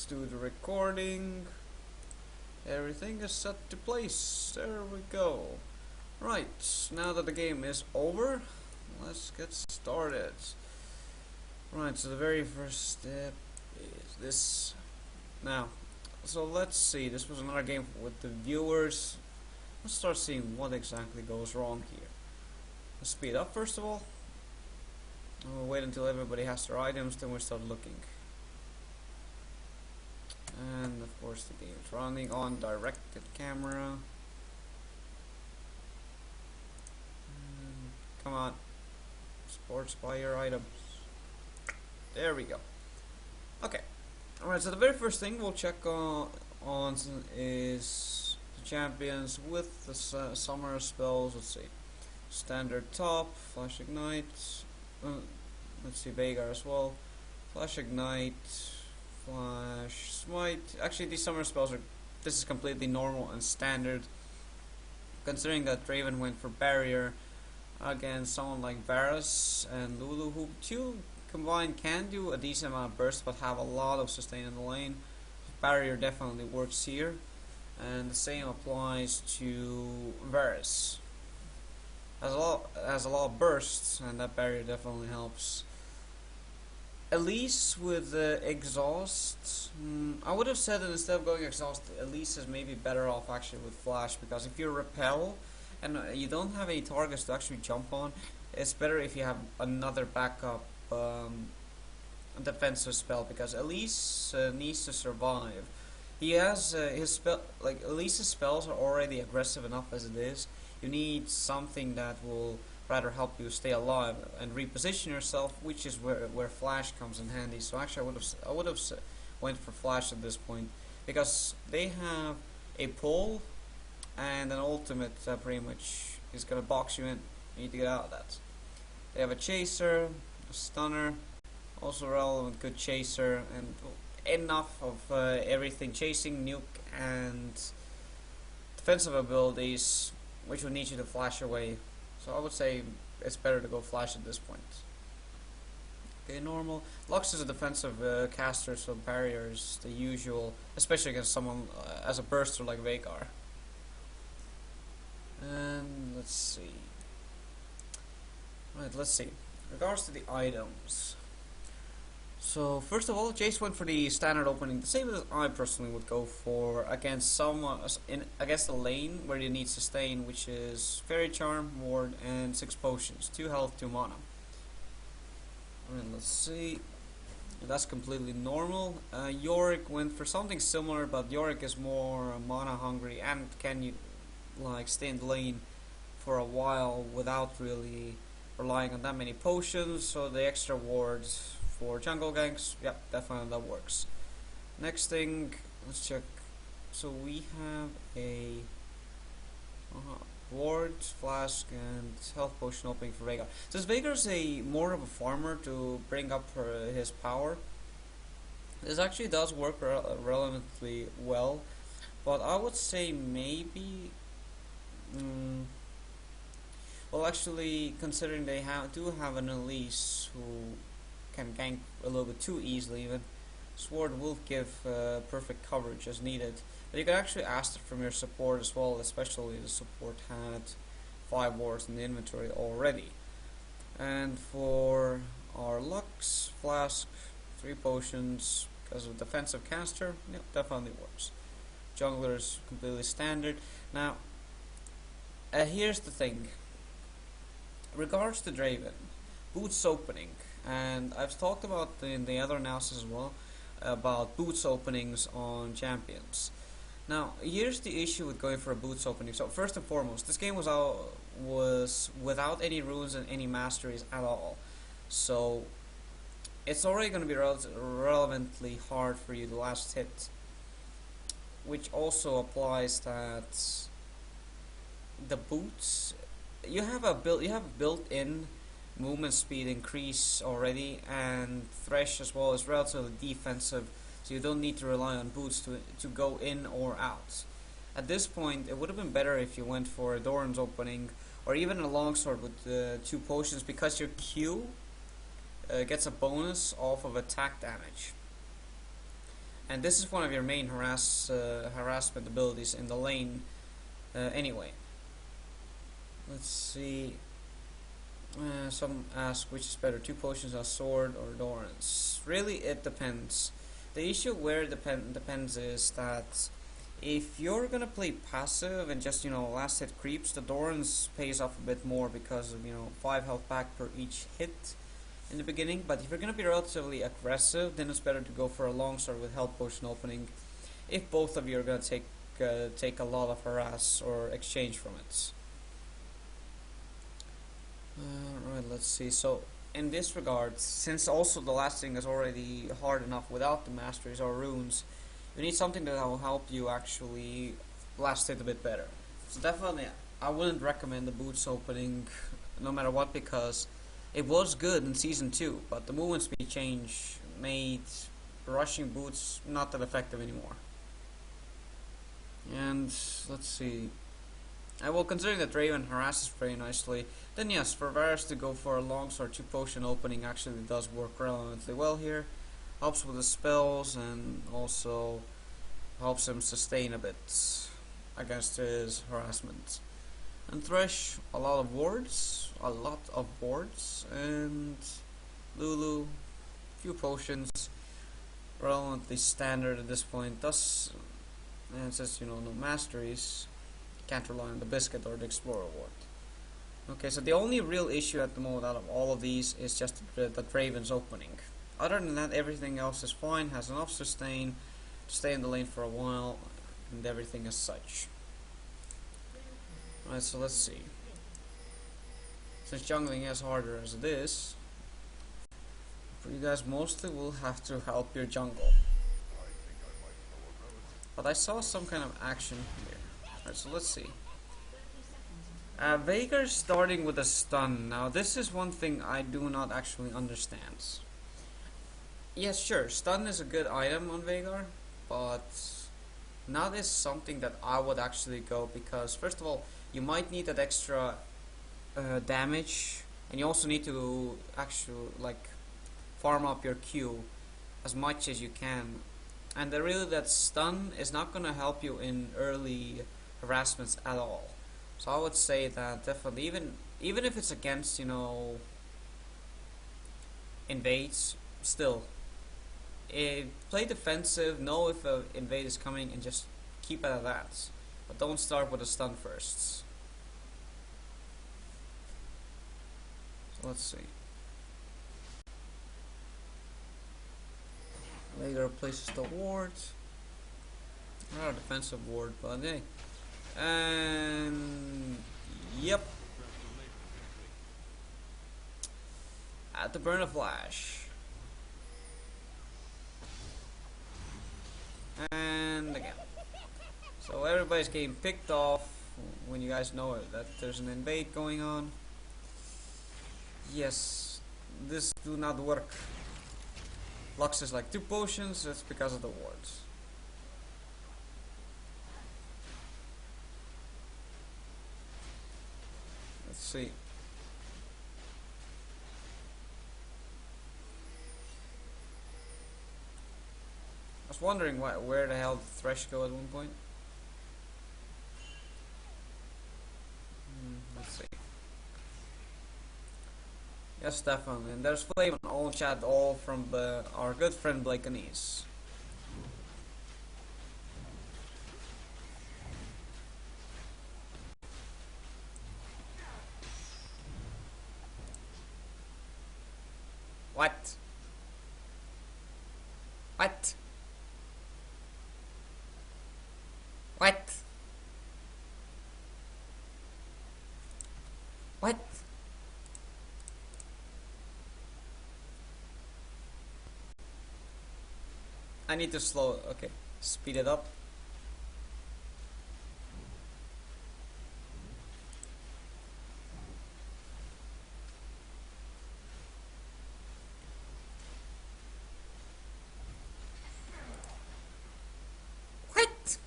let's do the recording. Everything is set to place. There we go. Right, now that the game is over, let's get started. Right, so the very first step is this. Now, so let's see, this was another game with the viewers. Let's start seeing what exactly goes wrong here. Let's speed up first of all. We'll wait until everybody has their items, then we'll start looking. And of course the game is running on directed camera. Come on, sports buy your items. There we go. Okay. Alright, so the very first thing we'll check on is the champions with the summer spells. Let's see. Standard top, Flash Ignite. Let's see, Veigar as well. Flash Ignite, Flash Smite. Actually, these summer spells this is completely normal and standard. Considering that Draven went for Barrier against someone like Varus and Lulu, who two combined can do a decent amount of burst but have a lot of sustain in the lane. Barrier definitely works here, and the same applies to Varus. Has a lot of bursts, and that barrier definitely helps. Elise with exhaust, I would have said that instead of going exhaust, Elise is maybe better off actually with flash, because if you repel and you don't have any targets to actually jump on, it's better if you have another backup defensive spell, because Elise needs to survive. He has his spell, like Elise's spells are already aggressive enough as it is. You need something that will rather help you stay alive and reposition yourself, which is where flash comes in handy. So actually, I would have went for flash at this point, because they have a pull and an ultimate that pretty much is gonna box you in. You need to get out of that. They have a chaser, a stunner, also relevant, good chaser, and enough of everything: chasing, nuke, and defensive abilities, which would need you to flash away. So I would say it's better to go flash at this point. Okay, normal. Lux is a defensive caster, so barrier is the usual, especially against someone as a burster like Veigar. And let's see. Right, let's see. In regards to the items. So first of all, Jace went for the standard opening, the same as I personally would go for against someone against a lane where you need sustain, which is Fairy Charm, Ward, and 6 potions, 2 health, 2 mana. And let's see, that's completely normal. Yorick went for something similar, but Yorick is more mana hungry and can like stay in the lane for a while without really relying on that many potions. So the extra wards for jungle ganks, yeah, definitely that works. Next thing, let's check. So we have a ward, flask, and health potion opening for Veigar. Since Veigar's more of a farmer to bring up his power, this actually does work relevantly well. But I would say maybe, well, actually, considering they do have an Elise who can gank a little bit too easily even, Sword will give perfect coverage as needed. But you can actually ask it from your support as well, especially the support had 5 wards in the inventory already. And for our Lux, Flask, 3 potions, because of defensive caster, yeah, definitely works. Jungler's completely standard. Now, here's the thing. In regards to Draven, boots opening, and I've talked about in the other analysis as well about boots openings on champions. Now, here's the issue with going for a boots opening. So first and foremost, this game was without any runes and any masteries at all. So it's already going to be relevantly hard for you to last hit, which also applies that the boots, you have built-in movement speed increase already, and Thresh as well is relatively defensive, so you don't need to rely on boots to go in or out. At this point, it would have been better if you went for a Doran's opening, or even a longsword with 2 potions, because your Q gets a bonus off of attack damage. and this is one of your main harassment abilities in the lane. Anyway, let's see. Some ask which is better, two potions, a sword, or Doran's. Really, it depends. The issue where it depends is that if you're gonna play passive and just last hit creeps, the Doran's pays off a bit more because of 5 health back per each hit in the beginning. But if you're gonna be relatively aggressive, then it's better to go for a longsword with health potion opening. If both of you are gonna take a lot of harass or exchange from it. Alright, let's see. So, in this regard, since also the last thing is already hard enough without the masteries or runes, you need something that will help you actually last it a bit better. So definitely, I wouldn't recommend the boots opening no matter what, because it was good in Season 2, but the movement speed change made rushing boots not that effective anymore. And, let's see. Well, considering that Raven harasses very nicely, then yes, for Varus to go for a longsword 2 potion opening actually does work relevantly well here. Helps with the spells and also helps him sustain a bit against his harassment. And Thresh, a lot of wards, and Lulu, few potions, relevantly standard at this point. Thus, and since no masteries, can't rely on the biscuit or the explorer ward. Okay, so the only real issue at the moment out of all of these is just the Raven's opening. Other than that, everything else is fine, has enough sustain to stay in the lane for a while, and everything as such. Alright, so let's see. Since jungling is harder as it is, you guys mostly will have to help your jungle. But I saw some kind of action here. Alright, so let's see. Veigar starting with a stun. Now this is one thing I do not actually understand. Yes, sure, stun is a good item on Veigar, but not is something that I would actually go, because first of all, you might need that extra damage, and you also need to actually farm up your Q as much as you can. And that stun is not gonna help you in early harassments at all. So I would say that definitely, even if it's against invades, still play defensive, know if an invade is coming, and just keep it at that. But don't start with a stun first. So let's see. Veigar places the ward. Not a defensive ward, but hey. And yep. At the burn of flash. And again. So everybody's getting picked off when you guys know that there's an invade going on. Yes, this do not work. Lux is like 2 potions, that's because of the wards. Let's see. I was wondering where the hell did Thresh go at one point. Let's see. Yes, definitely. And there's Flame on all chat, all from our good friend Blake Anise. What? What? What? What? I need to slow it. Okay, speed it up. What?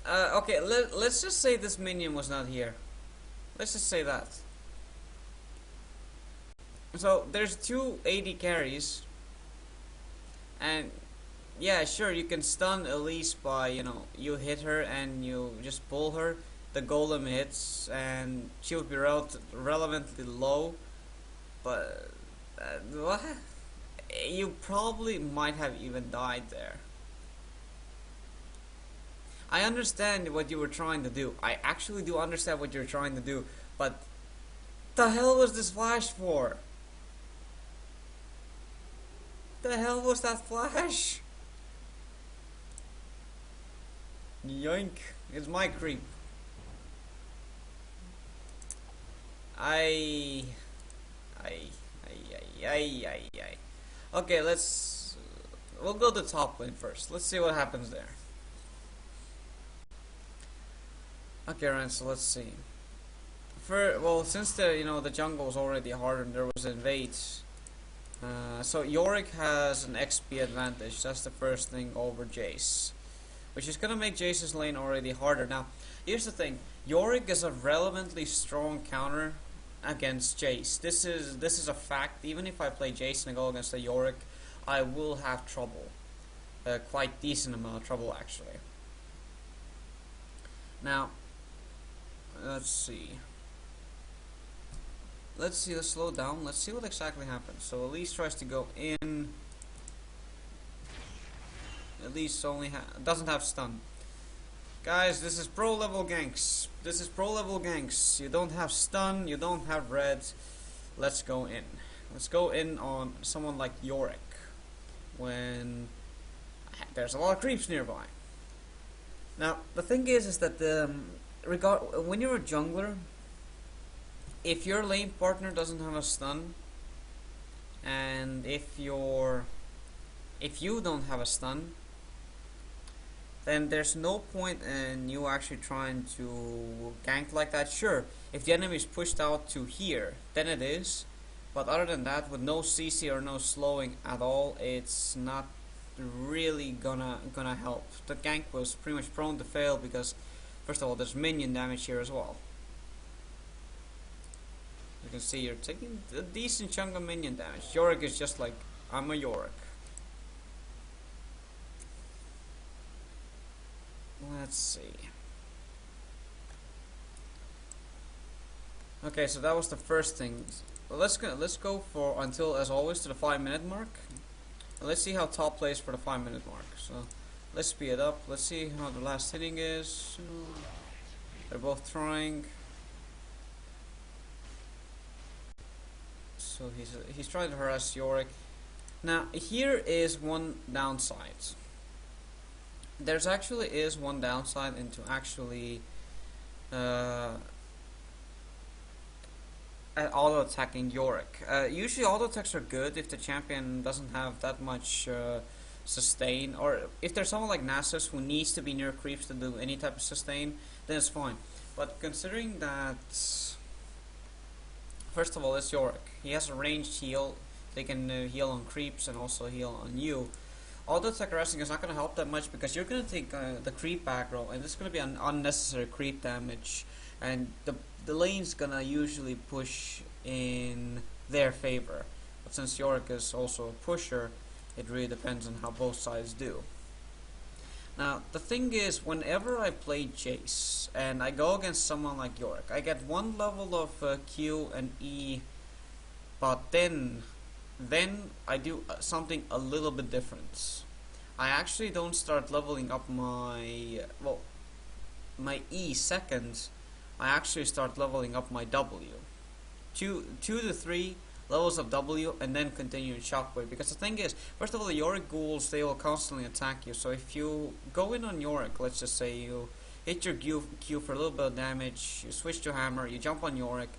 Okay, let's just say this minion was not here. Let's just say that. So there's two AD carries, and yeah, sure, you can stun Elise by, you hit her and you just pull her. The golem hits, and she would be relevantly low, but what? You probably might have even died there. I understand what you were trying to do. I actually do understand what you're trying to do, but the hell was this flash for? The hell was that flash? Yoink. It's my creep. I. Okay, we'll go to top lane first. Let's see what happens there. Okay, Ryan, so let's see. Well, since the jungle was already hard and there was invade, so Yorick has an XP advantage. That's the first thing over Jace, which is gonna make Jace's lane already harder. Now, here's the thing: Yorick is a relevantly strong counter against Jace. This is a fact. Even if I play Jace and I go against a Yorick, I will have trouble. Quite decent amount of trouble, actually. Now, let's see. Let's slow down. Let's see what exactly happens. So Elise tries to go in. Elise doesn't have stun. Guys, this is pro level ganks. This is pro level ganks. You don't have stun, you don't have red. Let's go in. Let's go in on someone like Yorick when there's a lot of creeps nearby. Now, the thing is that when you're a jungler, if your lane partner doesn't have a stun, and if you don't have a stun, then there's no point in you actually trying to gank like that. Sure, if the enemy is pushed out to here, then it is. But other than that, with no CC or no slowing at all, it's not really gonna help. The gank was pretty much prone to fail because, first of all, there's minion damage here as well. You can see you're taking a decent chunk of minion damage. Yorick is just like, I'm a Yorick. Let's see. Okay, so that was the first thing. Well, let's go for until, as always, to the 5-minute mark. Let's see how top plays for the 5-minute mark. So let's speed it up. Let's see how the last hitting is. They're both trying. So he's trying to harass Yorick. Now here is one downside. There's actually is one downside into actually auto attacking Yorick. Usually auto attacks are good if the champion doesn't have that much sustain, or if there's someone like Nasus who needs to be near creeps to do any type of sustain, then it's fine. But considering that, first of all, it's Yorick. He has a ranged heal. They can heal on creeps and also heal on you. Auto attack harassing is not going to help that much because you're going to take the creep aggro, and it's going to be an unnecessary creep damage, and the lane's going to usually push in their favor. But since Yorick is also a pusher, it really depends on how both sides do. Now, the thing is, whenever I play Jace and I go against someone like Yorick, I get one level of Q and E, but then I do something a little bit different. I actually don't start leveling up my E second. I actually start leveling up my W. 2 to 3 levels of W, and then continue in Shockwave. Because the thing is, first of all, the Yorick ghouls, they will constantly attack you. So if you go in on Yorick, let's just say you hit your Q for a little bit of damage, you switch to Hammer, you jump on Yorick,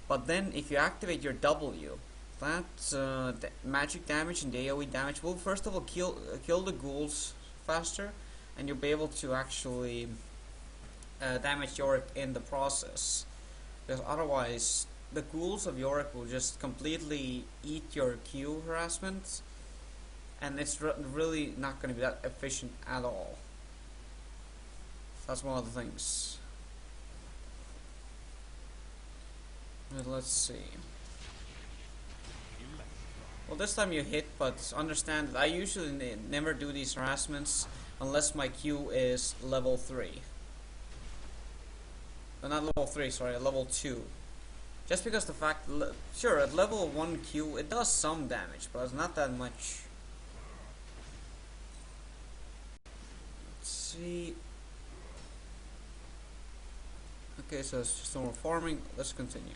but then if you activate your W, that magic damage and the AoE damage will first of all kill the ghouls faster, and you'll be able to actually damage Yorick in the process. Because otherwise, the ghouls of Yorick will just completely eat your Q harassment, and it's really not going to be that efficient at all. That's one of the things. Let's see. Well, this time you hit, but understand that I usually never do these harassments unless my Q is level 3. Not level 3, sorry, level 2. Just because the fact, sure, at level 1 Q it does some damage, but it's not that much. Let's see. Okay, so it's just normal farming. Let's continue.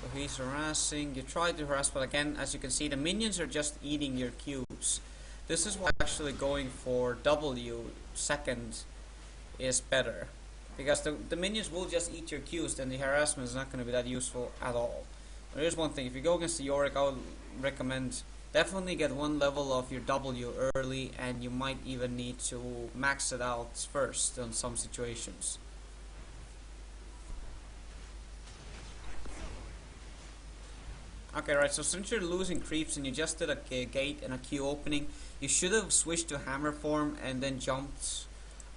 So he's harassing. You try to harass, but again, as you can see, the minions are just eating your Qs. This is why actually going for W second is better. Because the minions will just eat your Qs, then the harassment is not going to be that useful at all. There is one thing, if you go against the Yorick, I would recommend definitely get one level of your W early, and you might even need to max it out first in some situations. Okay, right, so since you're losing creeps and you just did a gate and a Q opening, you should have switched to hammer form and then jumped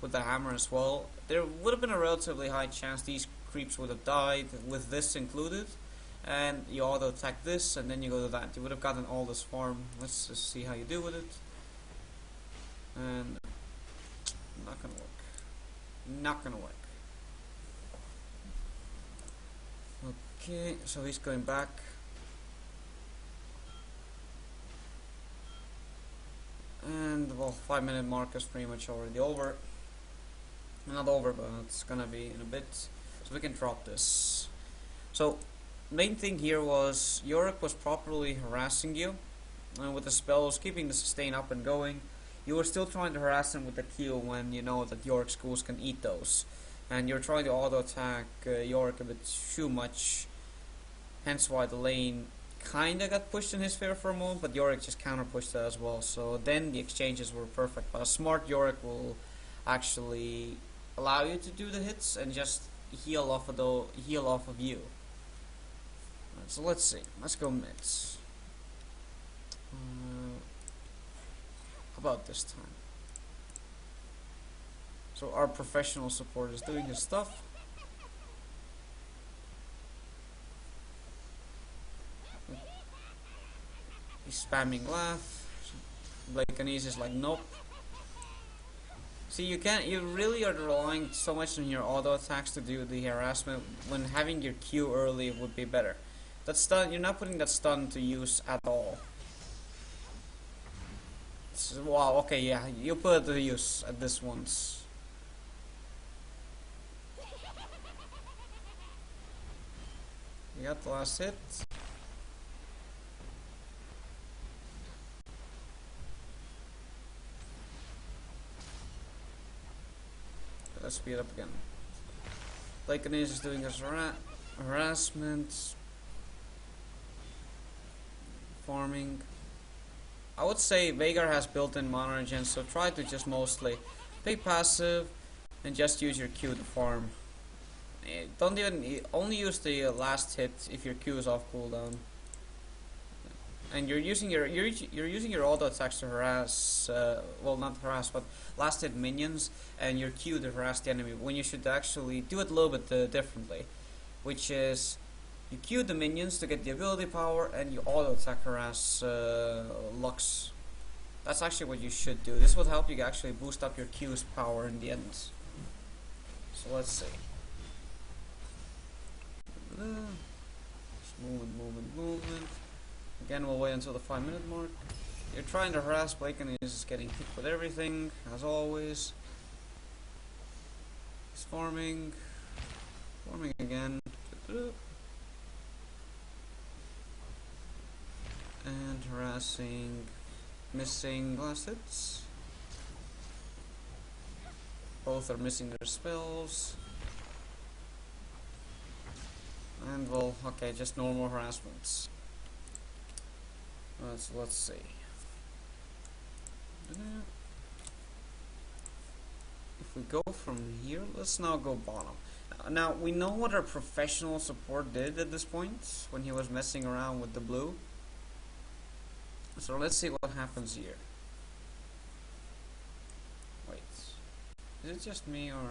with the hammer as well. There would have been a relatively high chance these creeps would have died with this included. And you auto attack this and then you go to that. You would have gotten all this farm. Let's just see how you do with it. And not gonna work. Not gonna work. Okay, so he's going back. And well, 5-minute mark is pretty much already over. Not over, but it's gonna be in a bit. So we can drop this. So main thing here was Yorick was properly harassing you, and with the spells keeping the sustain up and going. You were still trying to harass him with the Q when you know that Yorick schools can eat those, and you're trying to auto attack Yorick a bit too much. Hence why the lane kinda got pushed in his favor for a moment, but Yorick just counter pushed that as well. So then the exchanges were perfect. But a smart Yorick will actually allow you to do the hits and just heal off of you. Right, so let's see. Let's go mids. How about this time? So our professional support is doing his stuff. He's spamming laugh. Blakenese is like nope. See, you really are relying so much on your auto attacks to do the harassment when having your Q early would be better. That stun, you're not putting that stun to use at all. Wow, okay, yeah, you put it to use at this once. You got the last hit. Let's speed up again. Blakenese is doing his harassment. Farming. I would say Veigar has built-in mana regen, so try to just mostly pick passive and just use your Q to farm. Don't even only use the last hit if your Q is off cooldown. And you're using your auto attacks to harass, well, not harass, but last hit minions, and your Q to harass the enemy. When you should actually do it a little bit differently, which is you Q the minions to get the ability power, and you auto attack harass Lux. That's actually what you should do. This would help you actually boost up your Q's power in the end. So let's see. Movement. Again, we'll wait until the 5-minute mark. You're trying to harass Blake and he's just getting hit with everything, as always. He's farming again. And harassing, missing last hits. Both are missing their spells. And well, okay, just normal harassments. Let's see. If we go from here, let's now go bottom. Now we know what our professional support did at this point when he was messing around with the blue. So let's see what happens here. Wait, is it just me or?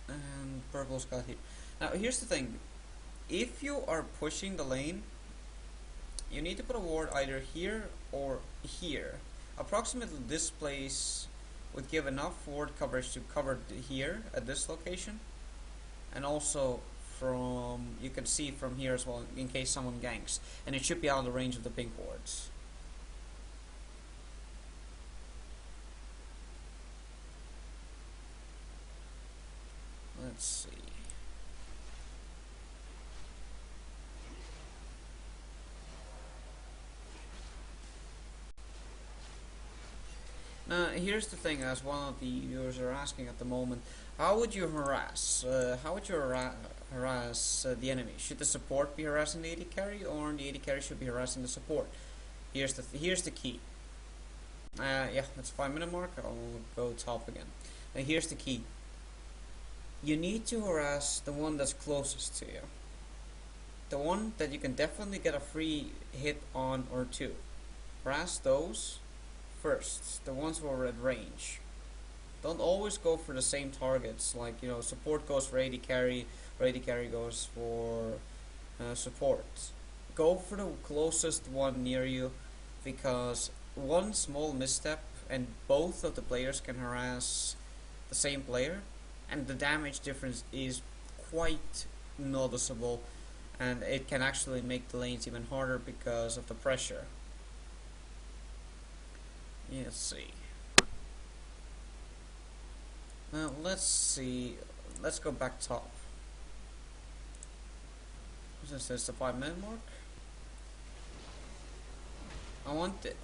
And purple's got here. Now here's the thing. If you are pushing the lane, you need to put a ward either here or here. Approximately this place would give enough ward coverage to cover here at this location, and also from, you can see from here as well in case someone ganks, and it should be out of the range of the pink wards. Let's see. Now, here's the thing, as one of the viewers are asking at the moment, how would you harass? Harass the enemy? Should the support be harassing the AD carry, or the AD carry should be harassing the support? Here's the key. Yeah, that's 5-minute mark. I'll go top again. Now, here's the key. You need to harass the one that's closest to you. The one that you can definitely get a free hit on or two. Harass those first, the ones who are at range. Don't always go for the same targets, like, you know, support goes for AD carry, or AD carry goes for support. Go for the closest one near you, because one small misstep and both of the players can harass the same player, and the damage difference is quite noticeable, and it can actually make the lanes even harder because of the pressure. Let's see. Now let's see. Let's go back top. Since there's the 5-minute mark,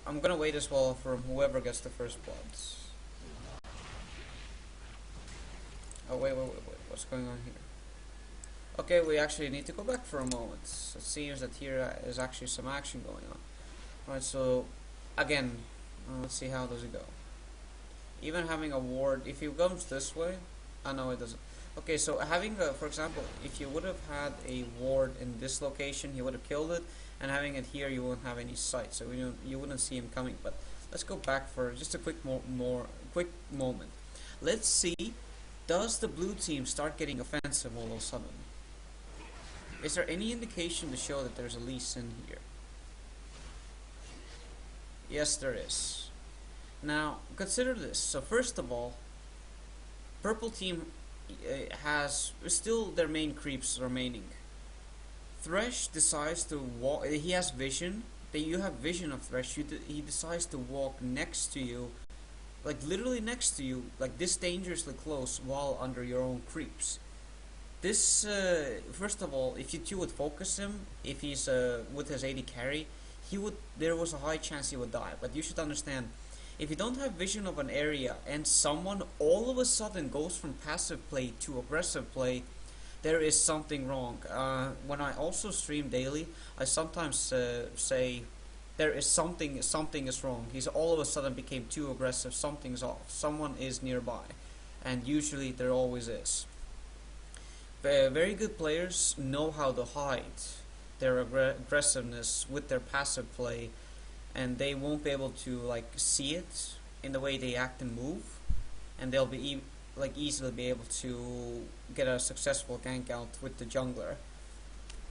I'm gonna wait as well for whoever gets the first bloods. Oh wait, what's going on here? Okay, we actually need to go back for a moment. It seems that here is actually some action going on. Alright, so again, let's see how does it go. Even having a ward, if he comes this way, no, it doesn't. Okay, so having for example, if you would have had a ward in this location, he would have killed it, and having it here, you won't have any sight, so you wouldn't see him coming. But let's go back for just a quick quick moment. Let's see, does the blue team start getting offensive all of a sudden? Is there any indication to show that there's a Lee Sin here? Yes, there is. Now, consider this. So first of all, purple team has still their main creeps remaining. Thresh decides to walk. He has vision. You have vision of Thresh. He decides to walk next to you, like literally next to you, like this dangerously close, while under your own creeps. This, first of all, if you two would focus him, if he's with his AD carry, there was a high chance he would die. But you should understand, if you don't have vision of an area and someone all of a sudden goes from passive play to aggressive play, there is something wrong. When I also stream daily, I sometimes say there is something is wrong. He's all of a sudden became too aggressive. Something's off. Someone is nearby, and usually there always is. Very good players know how to hide their aggressiveness with their passive play, and they won't be able to like see it in the way they act and move, and they'll be easily be able to get a successful gank out with the jungler.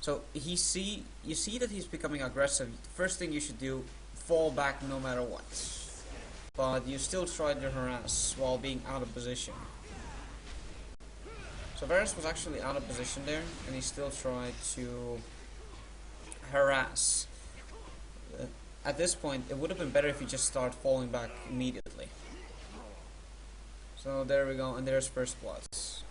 So you see that he's becoming aggressive. The first thing you should do, fall back no matter what, but you still try to harass while being out of position. So Varus was actually out of position there, and he still tried to harass. At this point, it would have been better if he just started falling back immediately. So there we go, and there's first bloods.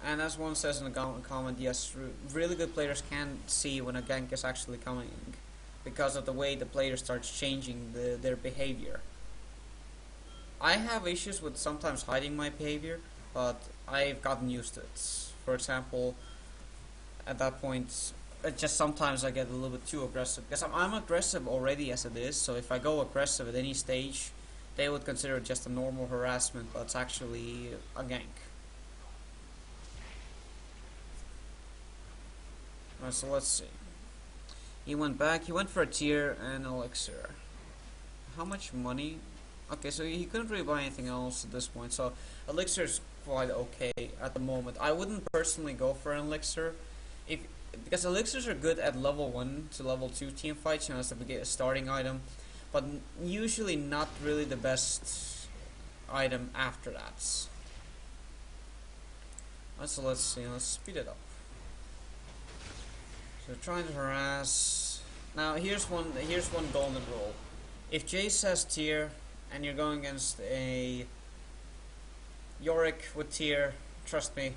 And as one says in the comment, yes, really good players can see when a gank is actually coming, because of the way the player starts changing their behavior. I have issues with sometimes hiding my behavior, but I've gotten used to it. For example, at that point, just sometimes I get a little bit too aggressive, because I'm aggressive already as it is. So if I go aggressive at any stage, they would consider it just a normal harassment, but it's actually a gank. Alright, so let's see. He went back. He went for a tier and elixir. How much money? Okay, so he couldn't really buy anything else at this point, so elixir's quite okay at the moment. I wouldn't personally go for an elixir, if because elixirs are good at level 1 to level 2 team fights, you know, as a starting item, but usually not really the best item after that. So let's see, let's speed it up. So trying to harass. Now here's one golden rule. If Jace has tier and you're going against a Yorick with tier, trust me,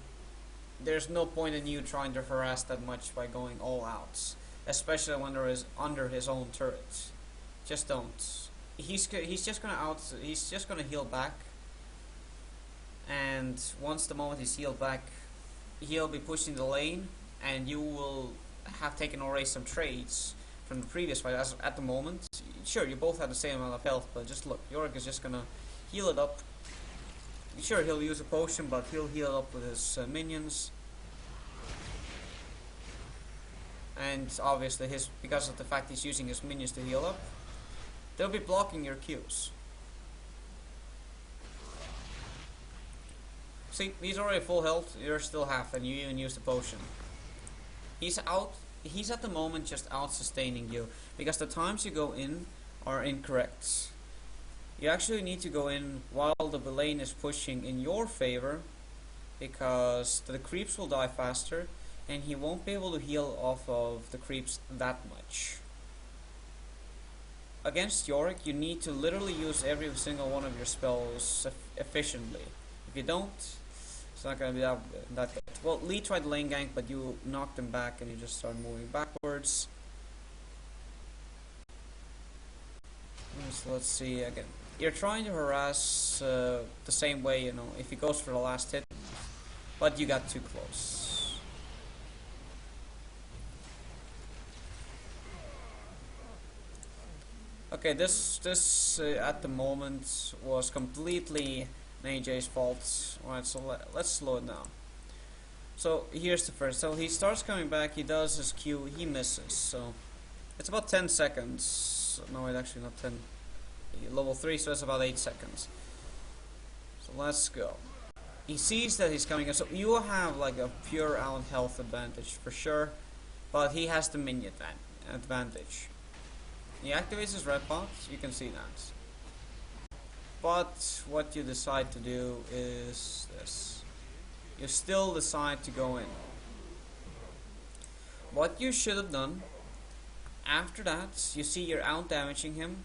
there's no point in you trying to harass that much by going all out, especially when there is under his own turret. Just don't. He's just gonna heal back, and once the moment he's healed back, he'll be pushing the lane, and you will have taken already some trades from the previous fight. As at the moment, sure, you both have the same amount of health, but just look, Yorick is just gonna heal it up. Sure, he'll use a potion, but he'll heal up with his minions. And obviously, because of the fact he's using his minions to heal up, they'll be blocking your Qs. See, he's already full health, you're still half, and you even used the potion. He's at the moment just out sustaining you, because the times you go in are incorrect. You actually need to go in while the lane is pushing in your favor, because the creeps will die faster, and he won't be able to heal off of the creeps that much. Against Yorick, you need to literally use every single one of your spells efficiently. If you don't, it's not going to be that good. Well, Lee tried lane gank, but you knocked him back and you just started moving backwards. So let's see again. You're trying to harass the same way, you know, if he goes for the last hit, but you got too close. Okay, this at the moment was completely AJ's fault. Alright, so let's slow it down. So here's the first. So he starts coming back, he does his Q, he misses. So it's about 10 seconds. No, it's actually not 10. Level 3, so it's about 8 seconds. So let's go. He sees that he's coming in, so you have like a pure out health advantage for sure, but he has the minion advantage. He activates his red pot, you can see that. But what you decide to do is this. You still decide to go in. What you should have done, after that, you see you're out damaging him,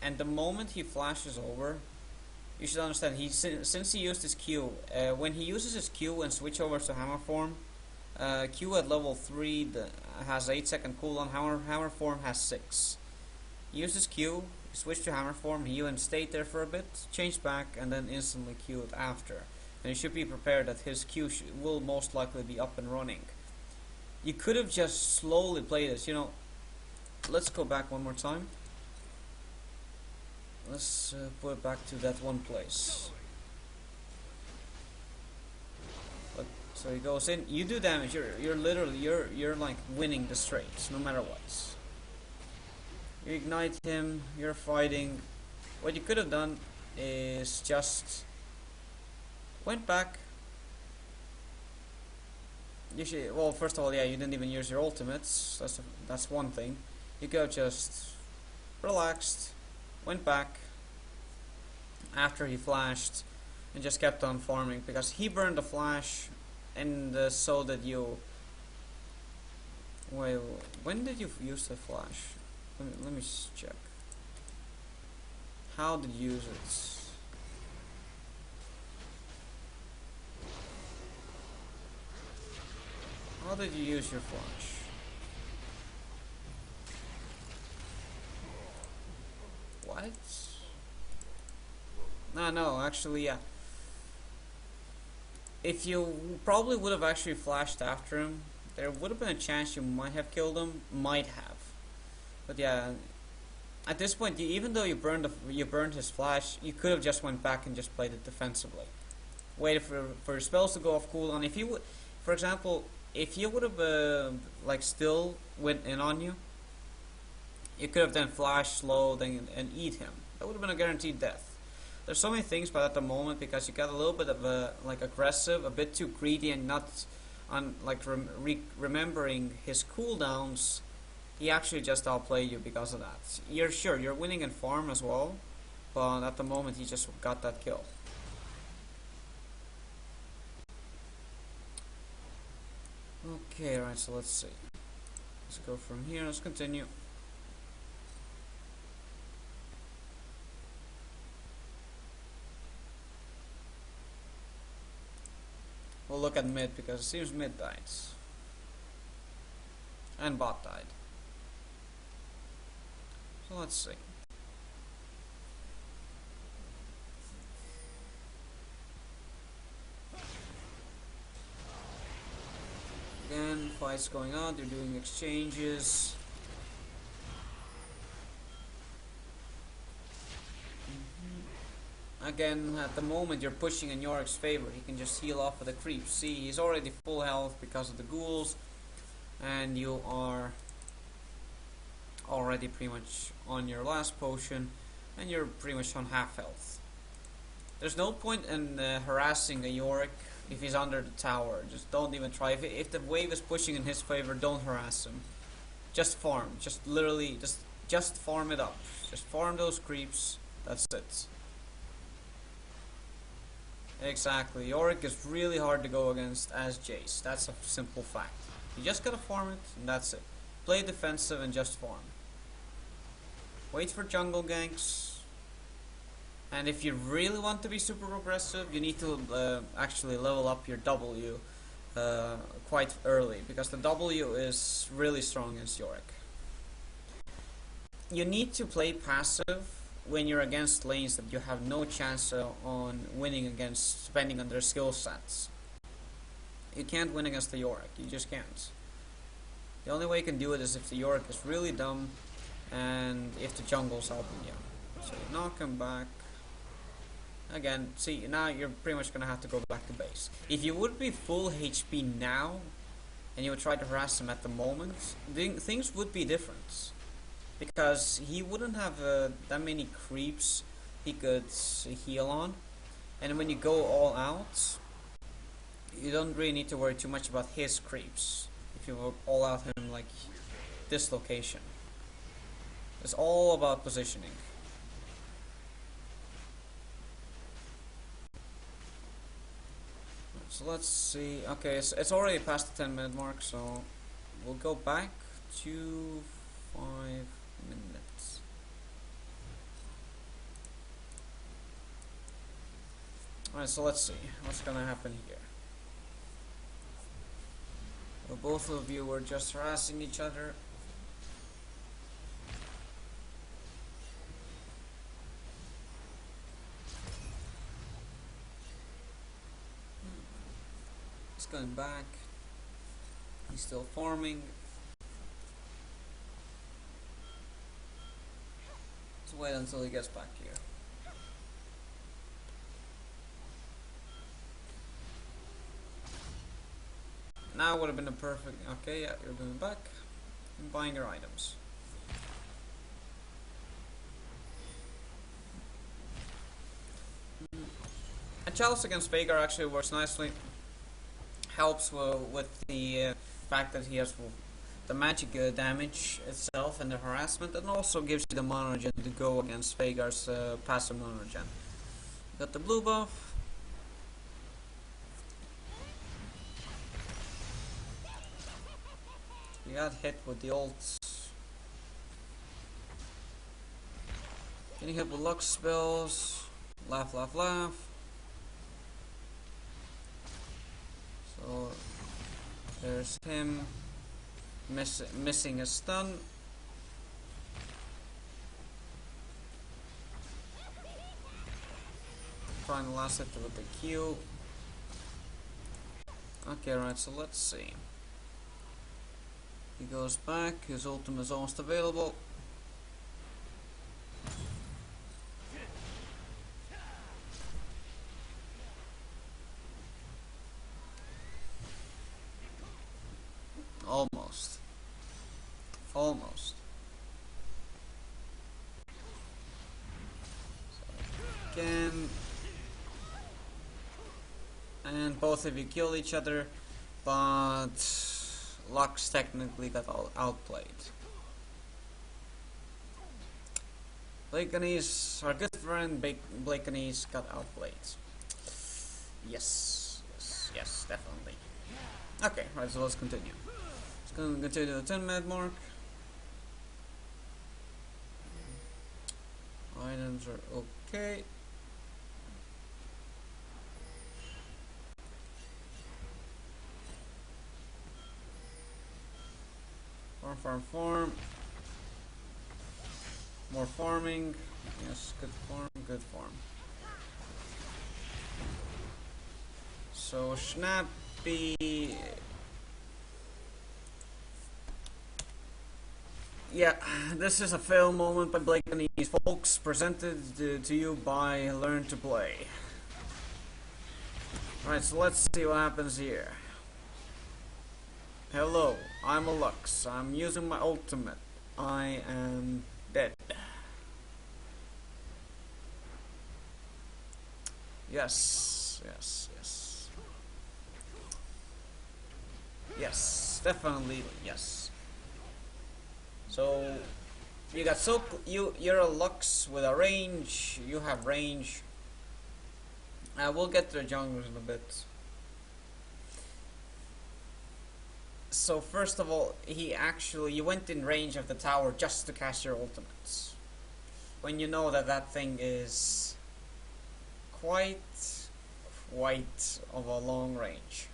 and the moment he flashes over, you should understand, since he used his Q, when he uses his Q and switch over to hammer form, Q at level 3 has 8-second cooldown, hammer form has 6. Use his Q, switch to hammer form, he even stayed there for a bit, change back, and then instantly Q it after. And you should be prepared that his Q will most likely be up and running. You could have just slowly played this, you know. Let's go back one more time. Let's put it back to that one place. But, so he goes in, you do damage, you're literally, you're like winning the straights, no matter what. You ignite him, you're fighting. What you could have done is just went back. Well, first of all, yeah, you didn't even use your ultimates. That's one thing. You could have just relaxed, went back after he flashed, and just kept on farming, because he burned the flash, and so did you. Wait, when did you use the flash? Let me check. How did you use it? How did you use your flash? What? No, actually, yeah. If you probably would have actually flashed after him, there would have been a chance you might have killed him. Might have. But yeah, at this point, even though you burned his flash, you could have just went back and just played it defensively. Waited for your spells to go off cooldown. If you would, for example, if you would have like still went in on you, you could have then flash slow and eat him. That would have been a guaranteed death. There's so many things, but at the moment, because you got a little bit of a like aggressive, a bit too greedy, and not on like remembering his cooldowns, he actually just outplayed you because of that. You're winning in farm as well, but at the moment he just got that kill. Okay, right. So let's see. Let's go from here. Let's continue. We'll look at mid because it seems mid died. And bot died. So let's see. Again, fights going on, they're doing exchanges. Again, at the moment you're pushing in Yorick's favor. He can just heal off with the creeps. See, he's already full health because of the ghouls, and you are already pretty much on your last potion, and you're pretty much on half health. There's no point in harassing a Yorick if he's under the tower. Just don't even try. If the wave is pushing in his favor, don't harass him. Just farm. Just literally, just farm it up. Just farm those creeps. That's it. Exactly. Yorick is really hard to go against as Jace. That's a simple fact. You just gotta farm it, and that's it. Play defensive and just farm. Wait for jungle ganks. And if you really want to be super aggressive, you need to actually level up your W quite early, because the W is really strong against Yorick. You need to play passive when you're against lanes that you have no chance on winning against, depending on their skill sets. You can't win against the Yorick, you just can't. The only way you can do it is if the Yorick is really dumb and if the jungle's helping you. So you knock him back. Again, see, now you're pretty much gonna have to go back to base. If you would be full HP now and you would try to harass him at the moment, things would be different. Because he wouldn't have that many creeps he could heal on. And when you go all out, you don't really need to worry too much about his creeps. If you all out him like this location. It's all about positioning. So let's see. Okay, so it's already past the 10-minute mark, so we'll go back to 5 minutes. Alright, so let's see what's gonna happen here. Well, both of you were just harassing each other. He's going back. He's still farming. Let's wait until he gets back here. Now would have been a perfect. Okay, yeah, you're going back and buying your items. A chalice against Vhagar actually works nicely. Helps with the fact that he has the magic damage itself and the harassment, and also gives you the mana regen to go against Vhagar's passive mana regen. Got the blue buff. You got hit with the ults. Getting hit with luck spells. Laugh, laugh, laugh. So there's him missing a stun. Trying to last hit with the Q. Okay, right, so let's see. He goes back, his ultimate is almost available. Almost. Almost. and both of you killed each other, but Lux technically got outplayed. Blakeney's, our good friend Blakeney's got outplayed. Yes, yes, yes, definitely. Okay, right, so let's continue. Let's continue the 10-minute mark. Items are okay. Farm. More farming. Yes, good farm. So, Snappy. Yeah, this is a fail moment by Blake and these folks, presented to you by Learn to Play. Alright, so let's see what happens here. Hello, I'm a Lux. I'm using my ultimate. I am dead. Yes. Yes, definitely yes. So you got you're a Lux with a range. You have range. We'll get to the junglers in a bit. So first of all, you went in range of the tower just to cast your ultimates, when you know that thing is quite of a long range.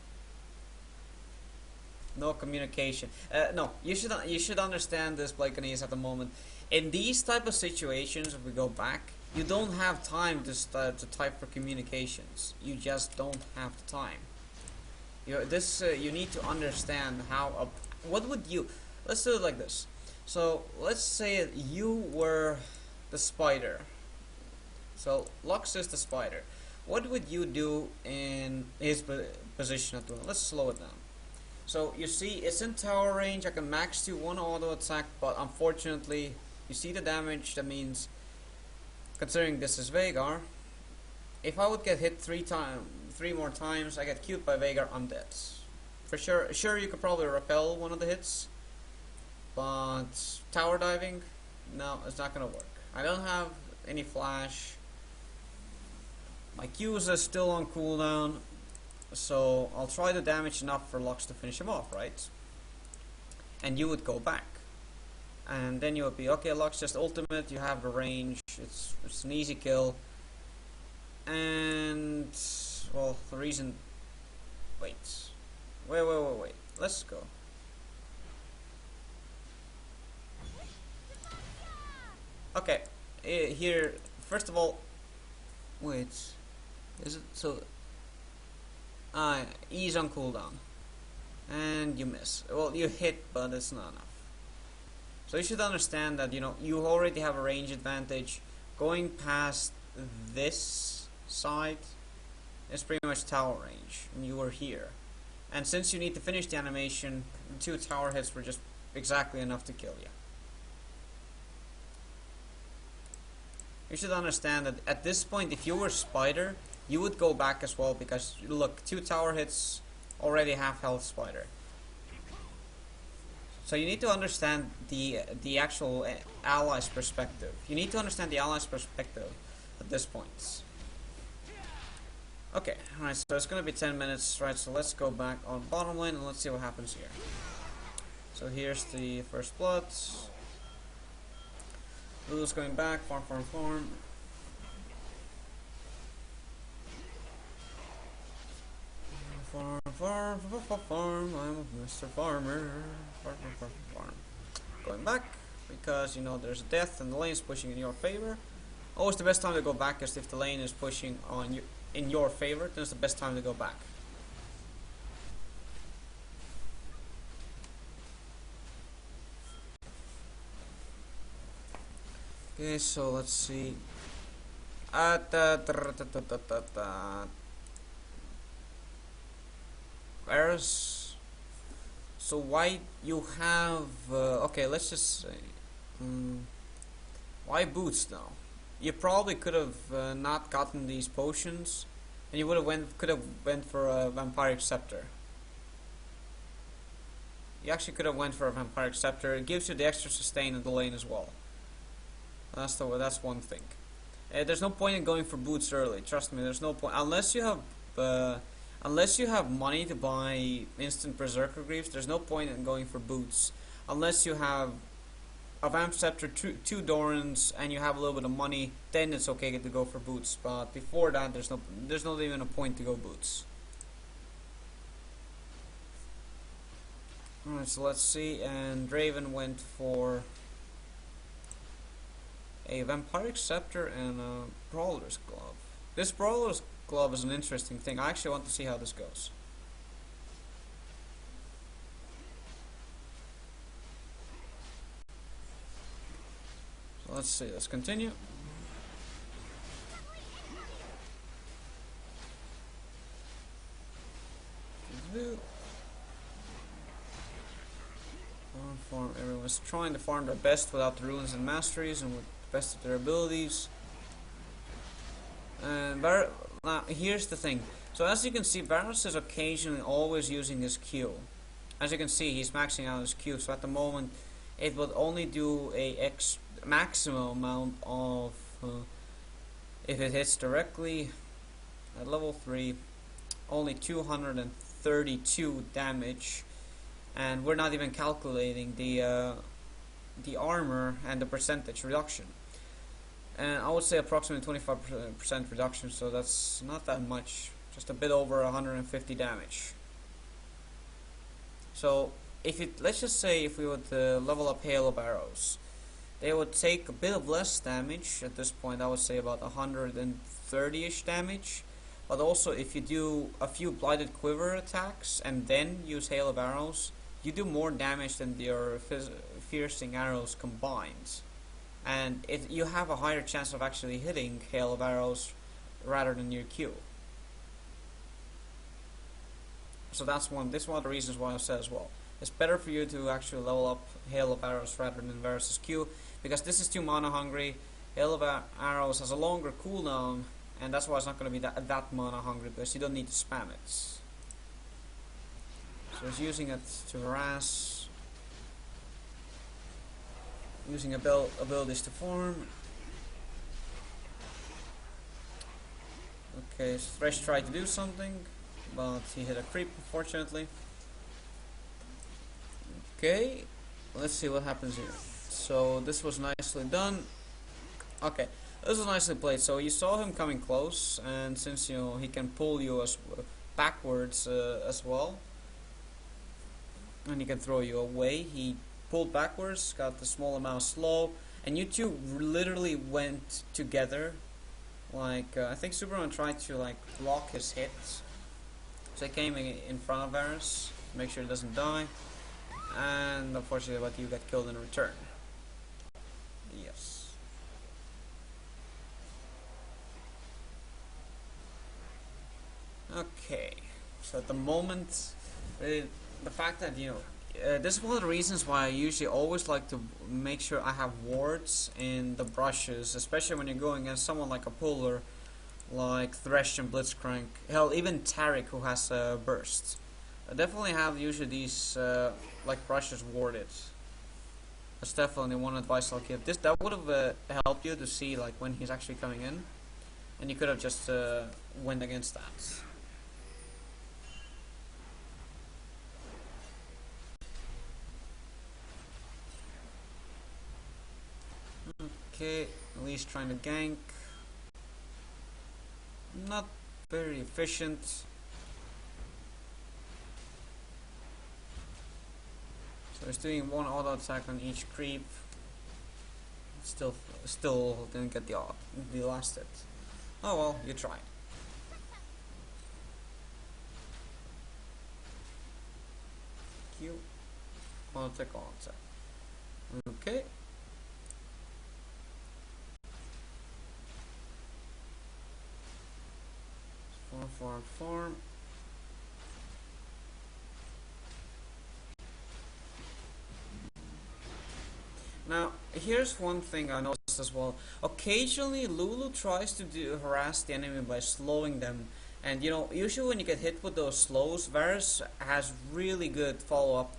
No communication. No, you should understand this, Blakenese, at the moment. In these type of situations, if we go back, you don't have time to type for communications. You just don't have the time. You need to understand how. What would you? Let's do it like this. So let's say you were the spider. So Lux is the spider. What would you do in his position at the moment? Let's slow it down. So you see, it's in tower range. I can max to one auto attack, but unfortunately, you see the damage. That means, considering this is Veigar, if I would get hit three more times, I get killed by Veigar, I'm dead. For sure. Sure, you could probably repel one of the hits, but tower diving, no, it's not gonna work. I don't have any flash. My Q's are still on cooldown, so I'll try to damage enough for Lux to finish him off, right? And you would go back, and then you would be okay. Lux, just ultimate. You have the range. It's an easy kill. And well, the reason. Wait. Let's go. Okay. Here, first of all, wait. Is it so? Ease on cooldown, and you miss. Well, you hit, but it's not enough. So you should understand that you already have a range advantage. Going past this side is pretty much tower range, and you were here. And since you need to finish the animation, 2 tower hits were just exactly enough to kill you. You should understand that at this point, if you were Spider, you would go back as well, because look, 2 tower hits, already half health Spider. So you need to understand the actual allies' perspective. You need to understand the allies' perspective at this point. Okay, alright, so it's gonna be 10 minutes, right? So let's go back on bottom lane and let's see what happens here. So here's the first blood. Lulu's going back, farm. Farm. I'm Mr. Farmer. Farm. Going back because there's death and the lane's pushing in your favor. Always the best time to go back is if the lane is pushing on you in your favor. Then it's the best time to go back. Okay, so let's see. Where's so why you have okay, let's just say why boots now? You probably could have not gotten these potions and you could have went for a Vampiric Scepter. You actually could have went for a Vampiric Scepter. It gives you the extra sustain in the lane as well. That's one thing. There's no point in going for boots early. Trust me, there's no point unless you have money to buy instant Berserker Greaves. There's no point in going for boots unless you have a Vamp Scepter, two Dorans, and you have a little bit of money. Then it's okay to go for boots. But before that, there's not even a point to go boots. Alright, so let's see. And Draven went for a Vampiric Scepter and a Brawler's Glove. This Brawler's Glove is an interesting thing. I actually want to see how this goes. So let's see, let's continue. Farm. Everyone's trying to farm their best without the ruins and masteries and with the best of their abilities. And now here's the thing. So as you can see, Varus is occasionally always using his Q. As you can see, he's maxing out his Q. So at the moment, it would only do a maximum amount of if it hits directly at level 3, only 232 damage. And we're not even calculating the armor and the percentage reduction. And I would say approximately 25% reduction, so that's not that much. Just a bit over 150 damage. So let's just say if we would level up Hail of Arrows, they would take a bit of less damage. At this point, I would say about 130-ish damage. But also, if you do a few Blighted Quiver attacks and then use Hail of Arrows, you do more damage than your Piercing Arrows combined. And you have a higher chance of actually hitting Hail of Arrows rather than your Q. So this is one of the reasons why I said as well. It's better for you to actually level up Hail of Arrows rather than versus Q, because this is too mana hungry. Hail of Arrows has a longer cooldown, and that's why it's not going to be that mana hungry, because you don't need to spam it. So it's using it to harass, using abilities to farm. Okay, so Thresh tried to do something, but he hit a creep, unfortunately. Okay, let's see what happens here. So this was nicely done. Okay, this was nicely played. So you saw him coming close, and since he can pull you backwards as well, and he can throw you away, he pulled backwards, got the small amount of slow, and you two literally went together. Like I think Superman tried to block his hits, so he came in front of Varus to make sure he doesn't die, and unfortunately, but you got killed in return. Yes. Okay. So at the moment, the fact that this is one of the reasons why I usually always like to make sure I have wards in the brushes, especially when you're going against someone like a puller, like Thresh and Blitzcrank. Hell, even Taric, who has bursts. I definitely have usually these brushes warded. That's definitely one advice I'll give. That would have helped you to see when he's actually coming in, and you could have just went against that. Okay, Lee's trying to gank. Not very efficient. So he's doing one auto attack on each creep. Still didn't get the last hit. Oh well, you tried. Q. Auto attack, auto attack. Okay. Farm. Now, here's one thing I noticed as well. Occasionally, Lulu tries to harass the enemy by slowing them, And you know, usually when you get hit with those slows, Varus has really good follow-up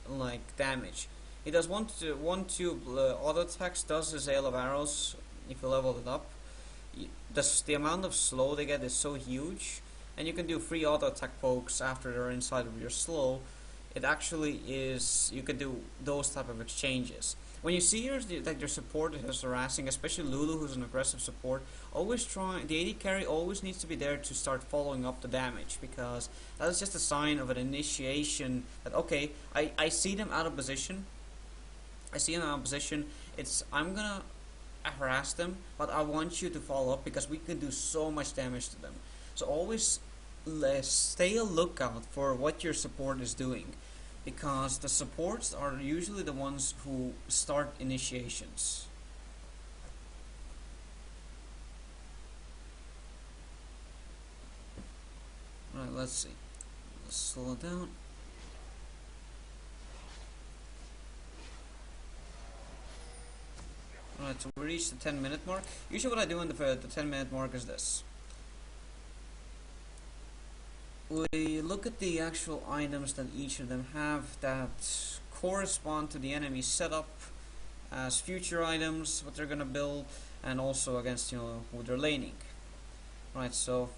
like damage. He does one tube auto attacks, does his hail of arrows if you level it up. The amount of slow they get is so huge, and you can do free auto attack pokes after they're inside of your slow. It actually is, you can do those type of exchanges. When you see your support is harassing, especially Lulu, who's an aggressive support, always try the AD carry always needs to be there to start following up the damage, because that is just a sign of an initiation that okay, I see them out of position. I see them out of position. I'm gonna harass them, but I want you to follow up because we can do so much damage to them. So always stay a lookout for what your support is doing, because the supports are usually the ones who start initiations. Alright, let's see. Let's slow it down. Alright, so we reached the 10-minute mark. Usually what I do in the 10-minute mark is this. We look at the actual items that each of them have that correspond to the enemy setup as future items, what they're gonna build, and also against, you know, who they're laning. Right, so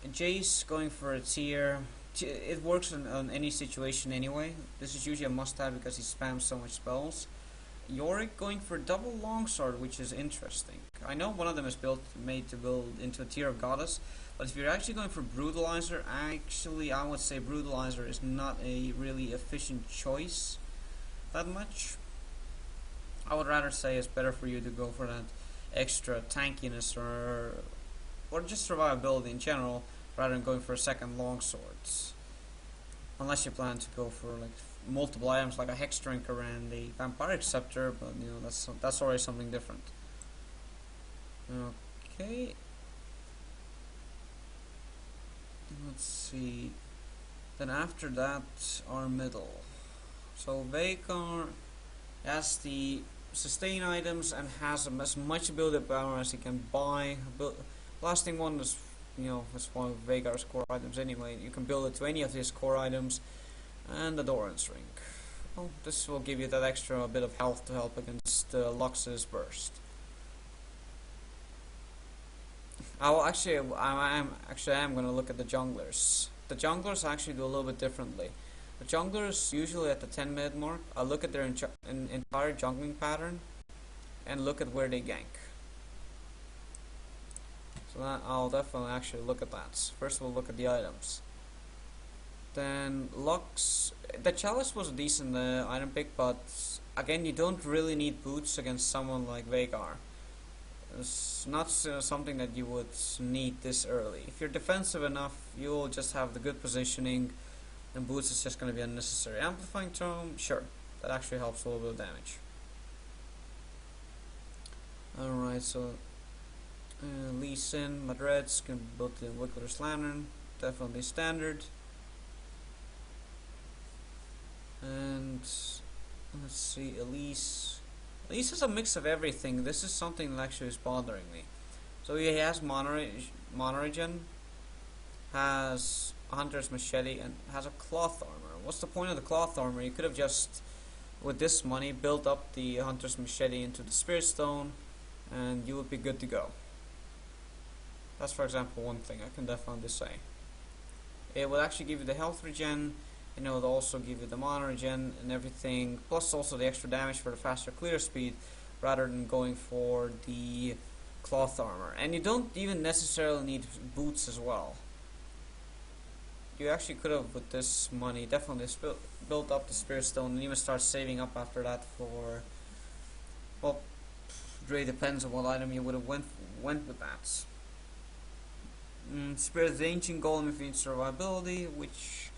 Jace going for a tier, it works on any situation anyway. This is usually a must-have because he spams so much spells. Yorick going for double longsword, which is interesting. I know one of them is made to build into a tier of goddess, but if you're actually going for brutalizer, actually I would say brutalizer is not a really efficient choice that much. I would rather say it's better for you to go for that extra tankiness or just survivability in general, rather than going for a second longswords. Unless you plan to go for like multiple items like a hex drinker and a vampiric scepter, but you know that's already something different. Okay. Let's see. Then after that, our middle. So Vhagar has the sustain items and has as much build-up power as he can buy. Lasting one is, you know, it's one of Vhagar's core items anyway. You can build it to any of his core items. And the Doran's ring. Well, this will give you that extra bit of health to help against Lux's burst. I am going to look at the junglers. The junglers actually do a little bit differently. The junglers usually at the 10-minute mark, I look at their entire jungling pattern and look at where they gank. So I'll definitely actually look at that. First we'll look at the items. Then Lux, the Chalice was a decent item pick, but again you don't really need boots against someone like Vhagar. It's not something that you would need this early. If you're defensive enough, you'll just have the good positioning, and boots is just going to be unnecessary. Amplifying Tome, sure, that actually helps a little bit of damage. Alright, so Lee Sin, Madreds can build the Wickler's Lantern, definitely standard. And let's see, Elise has a mix of everything. This is something that actually is bothering me. So he has Monoregen, has a Hunter's Machete, and has a Cloth Armor. What's the point of the Cloth Armor? You could have just, with this money, built up the Hunter's Machete into the Spirit Stone, and you would be good to go. That's, for example, one thing I can definitely say. It will actually give you the health regen. You know, it'll also give you the mana regen and everything, plus also the extra damage for the faster clear speed, rather than going for the cloth armor. And you don't even necessarily need boots as well. You actually could have, with this money, definitely built up the Spirit Stone and even start saving up after that for, well, it really depends on what item you would have went with that. Spirit of the Ancient Golem if you need survivability, which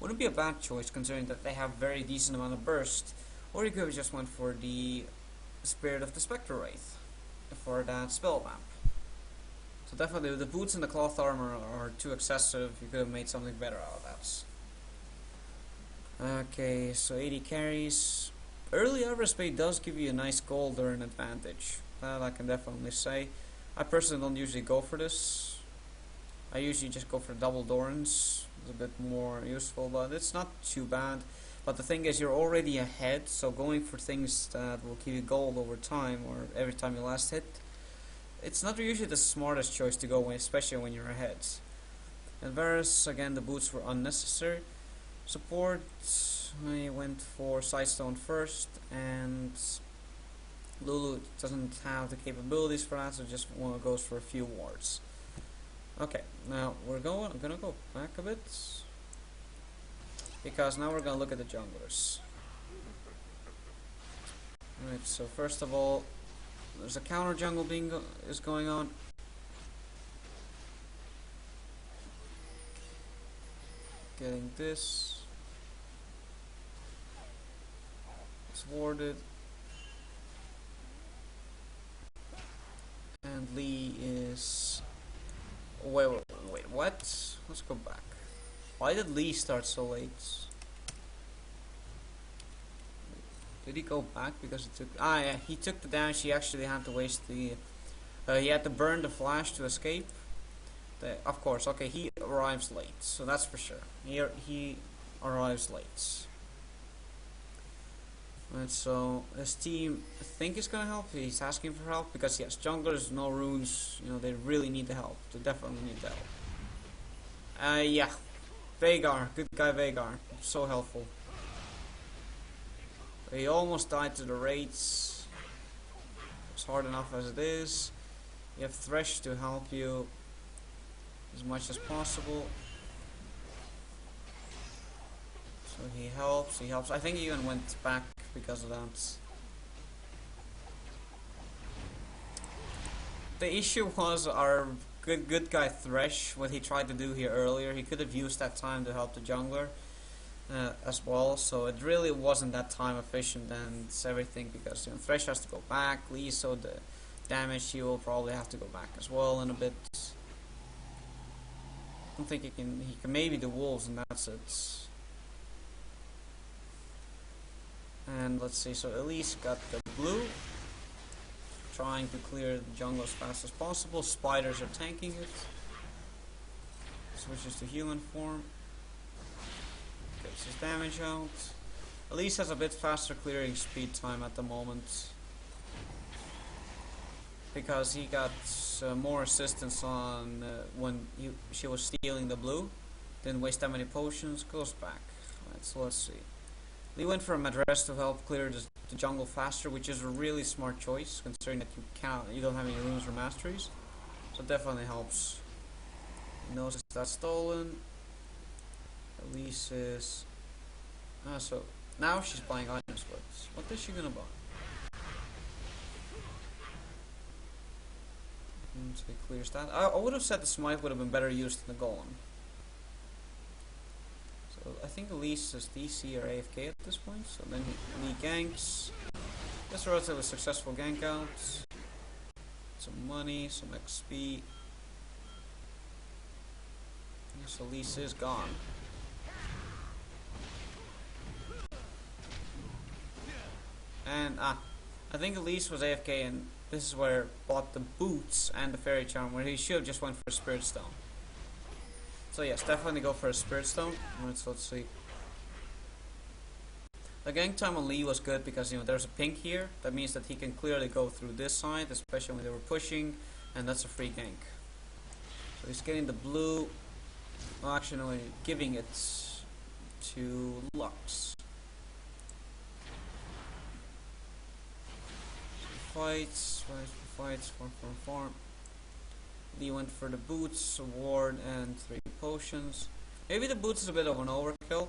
wouldn't be a bad choice considering that they have very decent amount of burst. Or you could have just went for the Spirit of the Spectre Wraith for that spell vamp. So definitely the boots and the cloth armor are too excessive. You could have made something better out of that. Okay, so 80 carries. Early Everspade does give you a nice gold or an advantage. That I can definitely say. I personally don't usually go for this. I usually just go for double Dorans. It's a bit more useful, but it's not too bad. But the thing is, you're already ahead, so going for things that will give you gold over time, or every time you last hit, it's not usually the smartest choice to go with, especially when you're ahead. And Varus, again, the boots were unnecessary. Support, I went for Sightstone first, and Lulu doesn't have the capabilities for that, so just goes for a few wards. Okay, now I'm gonna go back a bit, because now we're gonna look at the junglers. Alright, so first of all, there's a counter jungle is going on. Getting this. It's warded. And Lee is... Wait, what? Let's go back. Why did Lee start so late? Did he go back because he took... Ah, yeah, he took the damage. He actually had to waste the... he had to burn the flash to escape. Of course, okay, he arrives late, so that's for sure. He arrives late. And so his team, I think, is gonna help. He's asking for help because yes, junglers, no runes. You know, they really need the help. They definitely need the help. Yeah, Veigar, good guy Veigar, so helpful. He almost died to the raids. It's hard enough as it is. You have Thresh to help you as much as possible. So he helps. I think he even went back because of that. The issue was our good guy Thresh, what he tried to do here earlier. He could have used that time to help the jungler as well, so it really wasn't that time efficient and it's everything because Thresh has to go back, Lee, so the damage he will probably have to go back as well in a bit. I don't think he can maybe do wolves and that's it. And let's see, so Elise got the blue, trying to clear the jungle as fast as possible. Spiders are tanking it. Switches to human form. Gets his damage out. Elise has a bit faster clearing speed time at the moment, because he got more assistance on when she was stealing the blue. Didn't waste that many potions, goes back. Right, so let's see. Lee went for a Madras to help clear the jungle faster, which is a really smart choice, considering that you don't have any runes or masteries. So it definitely helps. He knows that's stolen. Elise is... so now she's buying items, but what is she gonna buy? So he clears that. I would have said the smite would have been better used than the golem. So I think Elise is DC or AFK at this point. So then Lee ganks. That's a relatively successful gank out. Some money, some XP. So Elise is gone. And I think Elise was AFK, and this is where bought the boots and the fairy charm, where he should have just went for a spirit stone. So yes, definitely go for a spirit stone. Let's see. The gank time on Lee was good because there's a pink here. That means that he can clearly go through this side, especially when they were pushing, and that's a free gank. So he's getting the blue. Well, actually, no, giving it to Lux. Fights, farm. Lee went for the boots, a ward, and 3 potions. Maybe the boots is a bit of an overkill,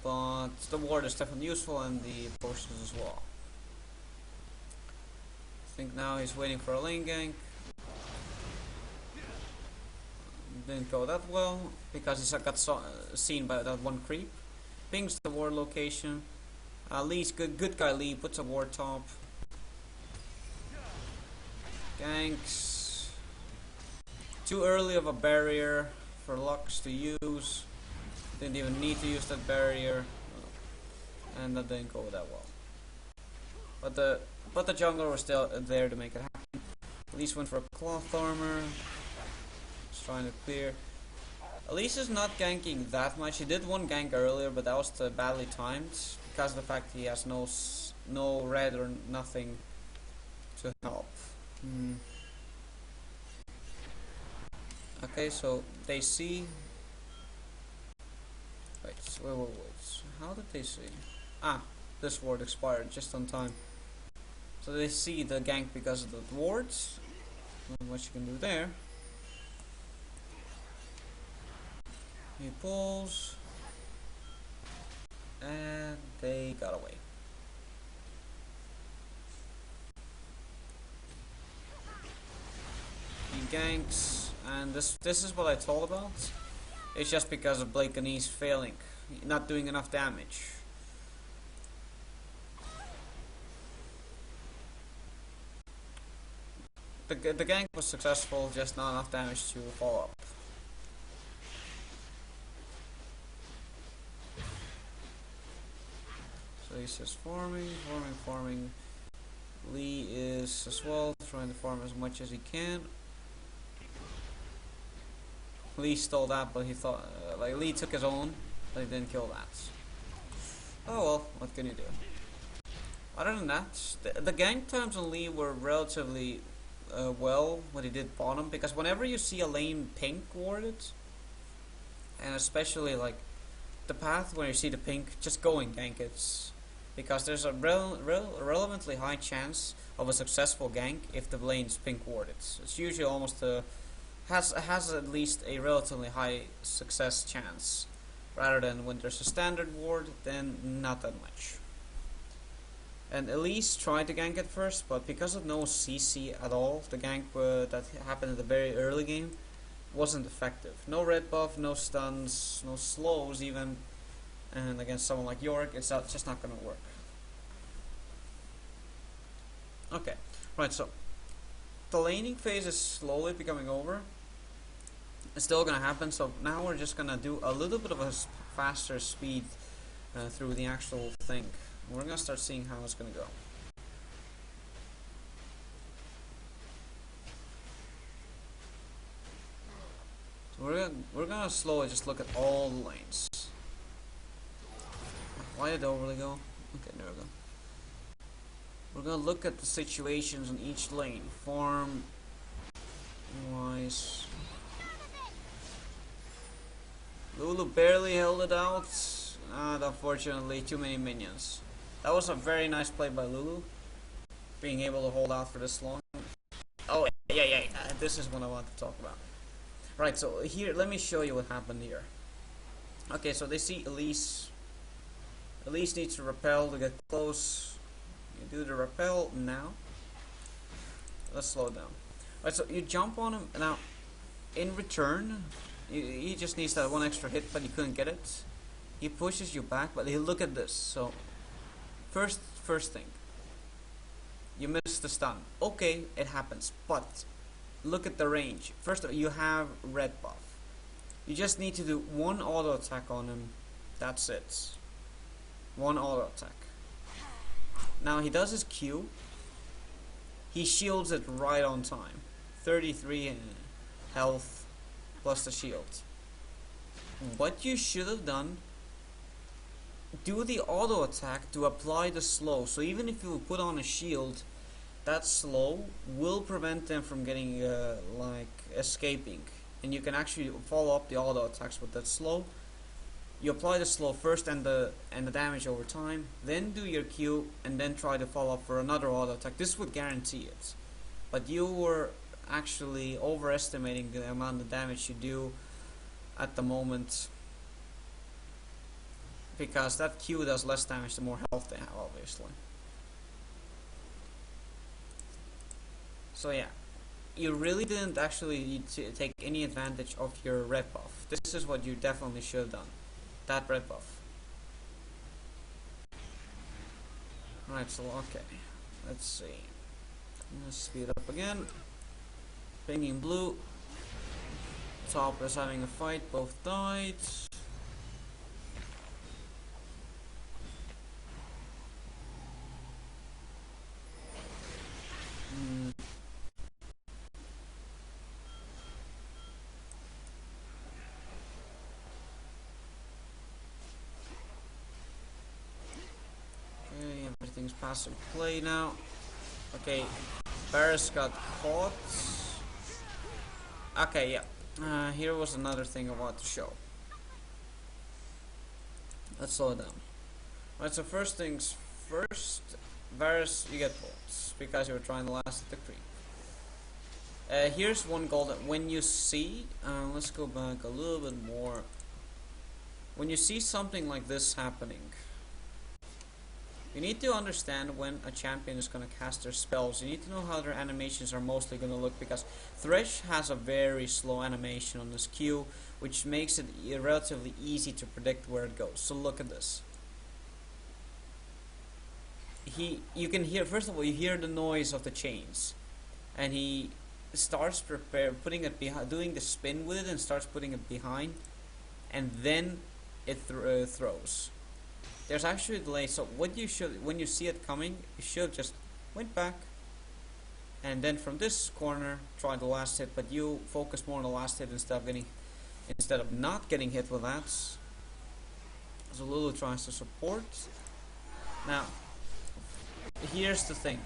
but the ward is definitely useful, and the potions as well. I think now he's waiting for a lane gank. Didn't go that well, because he got seen by that one creep. Pings the ward location. Lee's good guy Lee puts a ward top. Ganks. Too early of a barrier for Lux to use. Didn't even need to use that barrier, and that didn't go that well. But the jungler was still there to make it happen. At least went for a cloth armor. trying to clear. Elise is not ganking that much. He did one gank earlier, but that was badly timed because of the fact he has no red or nothing to help. Okay, so they see. Wait. How did they see? Ah, this ward expired just on time. So they see the gank because of the wards. Not much you can do there. He pulls, and they got away. He ganks, and this is what I told about. It's just because of Blake and East failing, not doing enough damage. The gank was successful, just not enough damage to follow up. So he's just farming. Lee is as well trying to farm as much as he can. Lee stole that, but he thought Lee took his own, but he didn't kill that. Oh well, what can you do? Other than that, the gank times on Lee were relatively well when he did bottom, because whenever you see a lane pink warded, and especially like the path where you see the pink, just go and gank it, because there's a relevantly high chance of a successful gank if the lane's pink warded. It's usually almost has at least a relatively high success chance, rather than when there's a standard ward, then not that much. And Elise tried to gank it first, but because of no CC at all, the gank that happened in the very early game wasn't effective. No red buff, no stuns, no slows even, and against someone like Yorick, it's just not going to work. Okay, right, so the laning phase is slowly becoming over. It's still going to happen, so now we're just going to do a little bit of a faster speed through the actual thing. We're going to start seeing how it's going to go. So we're going to slowly just look at all the lanes. Why did it overly go? Okay, there we go. We're going to look at the situations in each lane. Farm wise. Lulu barely held it out. Unfortunately, too many minions. That was a very nice play by Lulu, being able to hold out for this long. Oh, yeah. This is what I want to talk about. Right, so here, let me show you what happened here. Okay, so they see Elise. Elise needs to repel to get close. You do the repel now. Let's slow down. Right, so you jump on him. Now, in return, he just needs that one extra hit, but he couldn't get it. He pushes you back, but look at this. So, first thing, you missed the stun. Okay, it happens, but look at the range. First of all, you have red buff. You just need to do one auto attack on him. That's it. One auto attack. Now he does his Q. He shields it right on time. 33 health plus the shield. What you should have done, do the auto attack to apply the slow. So even if you put on a shield, that slow will prevent them from getting escaping, and you can actually follow up the auto attacks with that slow. You apply the slow first and the damage over time, then do your Q, and then try to follow up for another auto attack. This would guarantee it, but you were actually overestimating the amount of damage you do at the moment, because that Q does less damage the more health they have, obviously. So yeah, you really didn't actually need to take any advantage of your red buff. This is what you definitely should have done. That red buff. Alright, so okay. Let's see. Let's speed up again. Pinging blue. Top is having a fight, both died. passive play now. Okay, Barris got caught. Okay, yeah. Here was another thing I wanted to show. Let's slow it down. Right, so first things first, Varus, you get bolts because you were trying to last at the creep. Here's one goal that when you see, let's go back a little bit more. When you see something like this happening, you need to understand when a champion is going to cast their spells. You need to know how their animations are mostly going to look, because Thresh has a very slow animation on this Q, which makes it relatively easy to predict where it goes. So look at this. You can hear, first of all, you hear the noise of the chains, and he starts putting it behind, doing the spin with it, and starts putting it behind, and then it throws. There's actually a delay, so what you should, when you see it coming, you should just went back, and then from this corner try the last hit, but you focus more on the last hit instead of not getting hit with that. So Lulu tries to support. Now, here's the thing: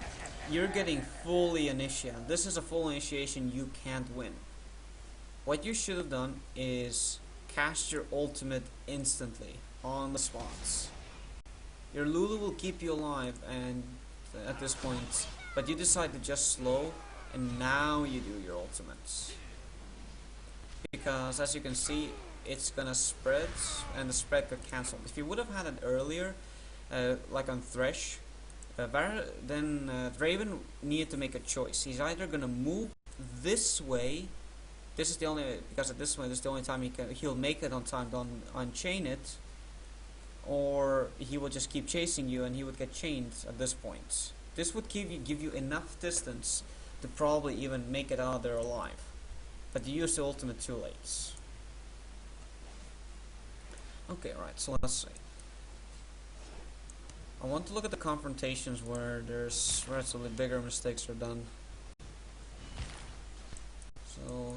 you're getting fully initiated. This is a full initiation you can't win. What you should have done is cast your ultimate instantly on the spots. Your Lulu will keep you alive, and at this point, but you decide to just slow, and now you do your ultimates. Because as you can see, it's gonna spread, and the spread got cancelled. If you would have had it earlier, like on Thresh, then Draven needed to make a choice. He's either gonna move this way. This is the only, because at this way, this is the only time he'll make it on time to unchain it, or he will just keep chasing you and he would get chained at this point. This would give you enough distance to probably even make it out there alive, but you use the ultimate too late. Okay, right, so let's see. I want to look at the confrontations where there's relatively bigger mistakes are done. So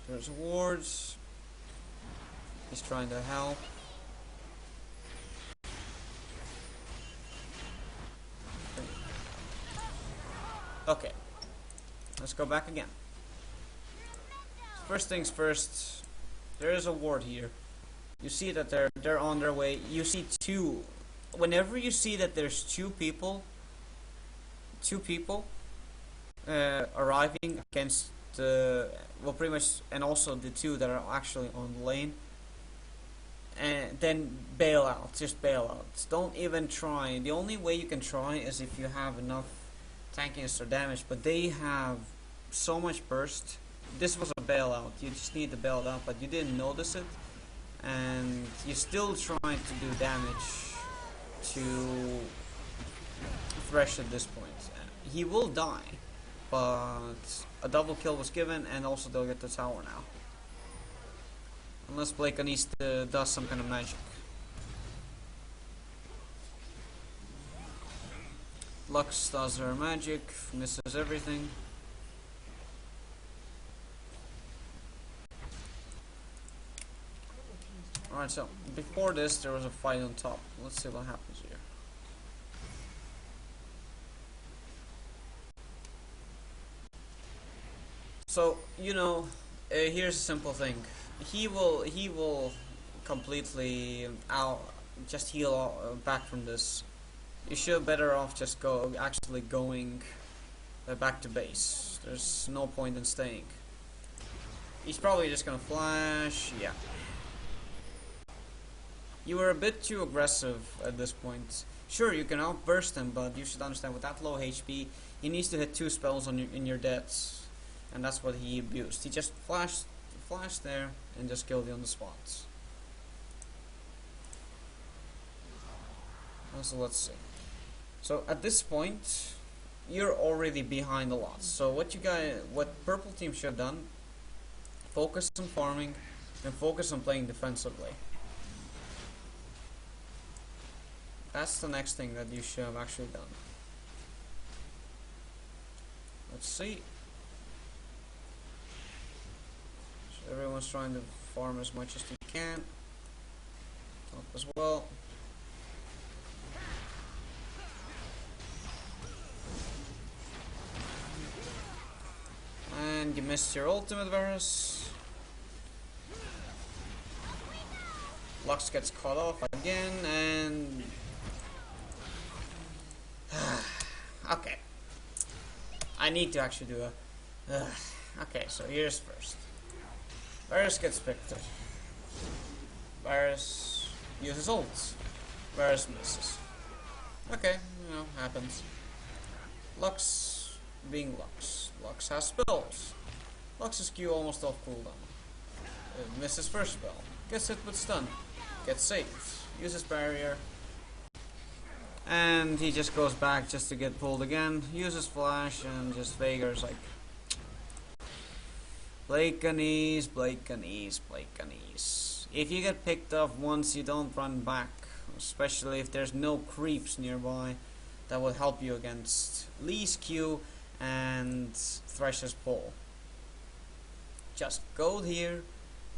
there's wards. He's trying to help. Okay, let's go back again. First things first, there is a ward here. You see that they're on their way. You see two. Whenever you see that there's two people arriving against well, pretty much, and also the two that are actually on the lane, and then bail out. Just bail out. Don't even try. The only way you can try is if you have enough tankiness or damage, but they have so much burst. This was a bailout. You just need to bail it out, but you didn't notice it, and you're still trying to do damage to Thresh at this point. He will die, but a double kill was given, and also they'll get the tower now. Unless Blake needs to does some kind of magic. Lux does her magic, misses everything. Alright, so before this there was a fight on top. Let's see what happens here. So, you know, here's a simple thing. He will completely just heal back from this. You should better off just actually going back to base. There's no point in staying. He's probably just gonna flash. Yeah. You were a bit too aggressive at this point. Sure, you can outburst him, but you should understand with that low HP, he needs to hit 2 spells on in your deaths, and that's what he abused. He just flashed there and just killed you on the spots. So let's see. So at this point, you're already behind a lot. So what purple team should have done, focus on farming and focus on playing defensively. That's the next thing that you should have actually done. Let's see. So everyone's trying to farm as much as they can. Top as well. And you missed your ultimate, Varus. Lux gets caught off again, and okay. I need to actually do a. Okay, so here's first. Varus gets victor. Varus uses ults. Varus misses. Okay, happens. Lux being Lux. Lux has spells. Lux's Q almost off cooldown. Misses first spell. Gets hit with stun. Gets saved. Uses barrier. And he just goes back just to get pulled again. Uses flash and just Vagar's like Blakenese. If you get picked off once, you don't run back. Especially if there's no creeps nearby. That will help you against Lee's Q and Thresh's pull. Just go here.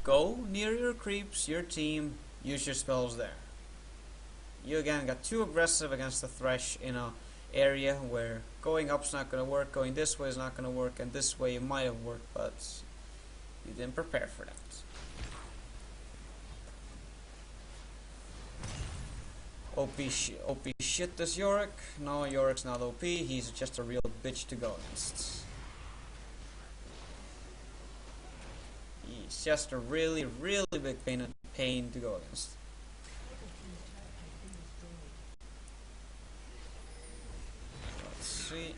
Go near your creeps, your team. Use your spells there. You again got too aggressive against the Thresh in a area where going up's not going to work, going this way is not going to work, and this way it might have worked, but you didn't prepare for that. OP shit this Yorick. No, Yorick's not OP, he's just a real bitch to go against. He's just a really big pain to go against. Let's see.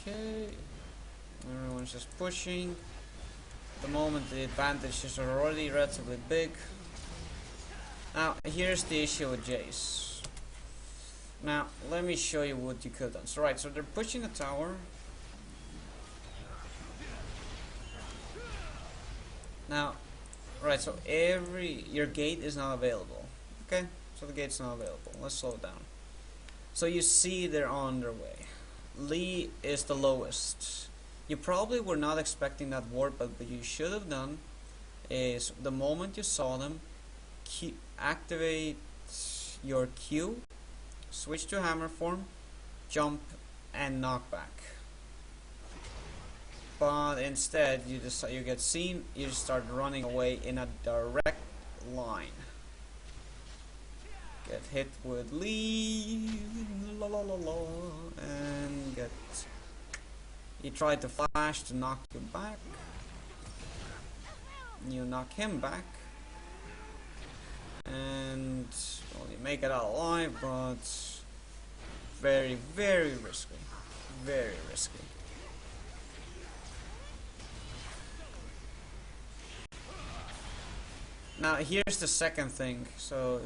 Okay. Everyone's just pushing. At the moment the advantages are already relatively big. Now here's the issue with Jace. Now let me show you what you could have done. So right, so they're pushing a tower. Now, right, so your gate is not available. Okay, so the gate's not available. Let's slow it down. So you see they're on their way. Lee is the lowest. You probably were not expecting that ward, but what you should have done is the moment you saw them, activate your Q, switch to hammer form, jump, and knock back. But instead, you get seen. You just start running away in a direct line. Get hit with Lee, and get. He tried to flash to knock you back. You knock him back, and well, you make it out alive, but very risky. Very risky. Now here's the second thing. So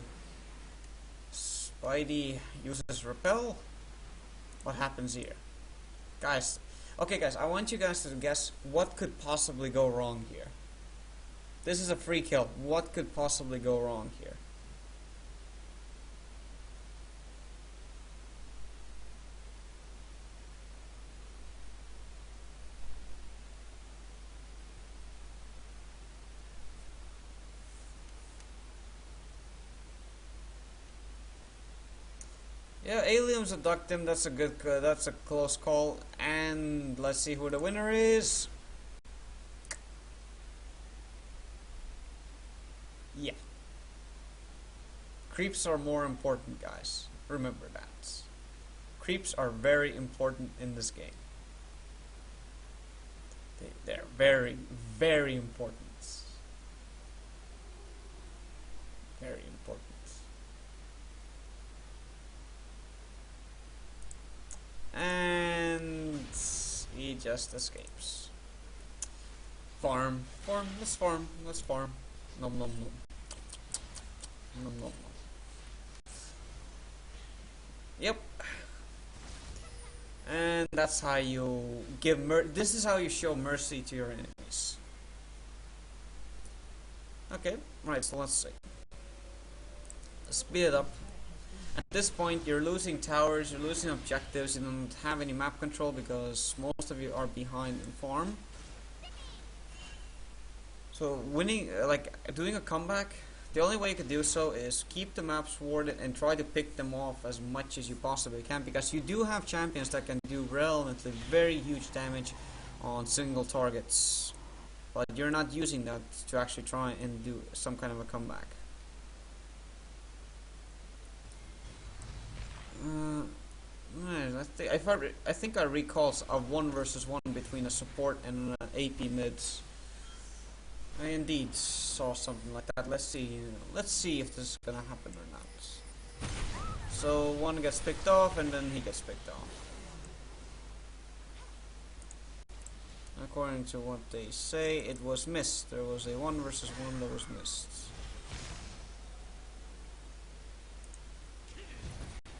Spidey uses repel. What happens here? Guys, okay guys, I want you guys to guess what could possibly go wrong here. This is a free kill. What could possibly go wrong here? Yeah, aliens abduct him. That's a close call. And let's see who the winner is. Yeah. Creeps are more important, guys. Remember that. Creeps are very important in this game. They're very important. Very important. And he just escapes. Farm. Let's farm. Nom nom nom. Nom nom nom. Yep. And that's how you give this is how you show mercy to your enemies. Okay, right, so let's see. Let's speed it up. At this point, you're losing towers, you're losing objectives, you don't have any map control because most of you are behind in farm. So winning, like doing a comeback, the only way you could do so is keep the maps warded and try to pick them off as much as you possibly can, because you do have champions that can do relatively very huge damage on single targets, but you're not using that to actually try and do some kind of a comeback. Man, I think I recall a 1 versus 1 between a support and an AP mid. I indeed saw something like that. Let's see. Let's see if this is gonna happen or not. So one gets picked off, and then he gets picked off. According to what they say, it was missed. There was a 1 versus 1 that was missed.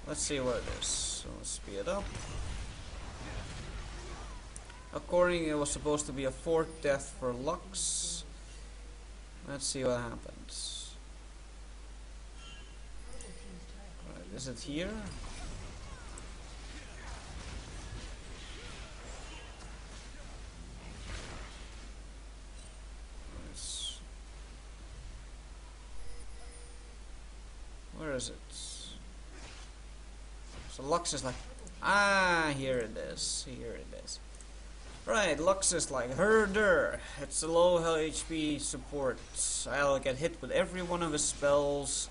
Let's see what it is. So let's speed it up. According, it was supposed to be a 4th death for Lux. Let's see what happens. Right, is it here? Where is it? So Lux is like, here it is. Here it is. Right, Lux is like, herder. It's a low HP support. I'll get hit with every one of his spells.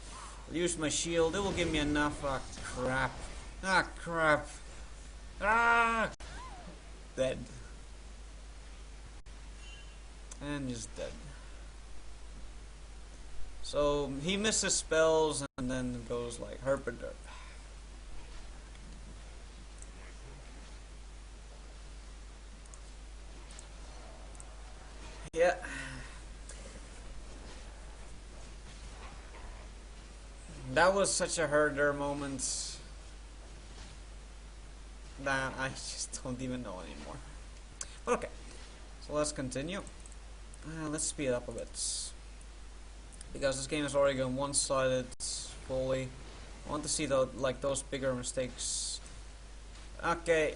I'll use my shield. It will give me enough. Ah, crap. Ah, crap. Ah! Dead. And just dead. So he misses spells and then goes like herder. Yeah. That was such a herder moment that I just don't even know anymore. But okay, so let's continue. Let's speed it up a bit, because this game is already going one-sided fully. I want to see those bigger mistakes. Okay,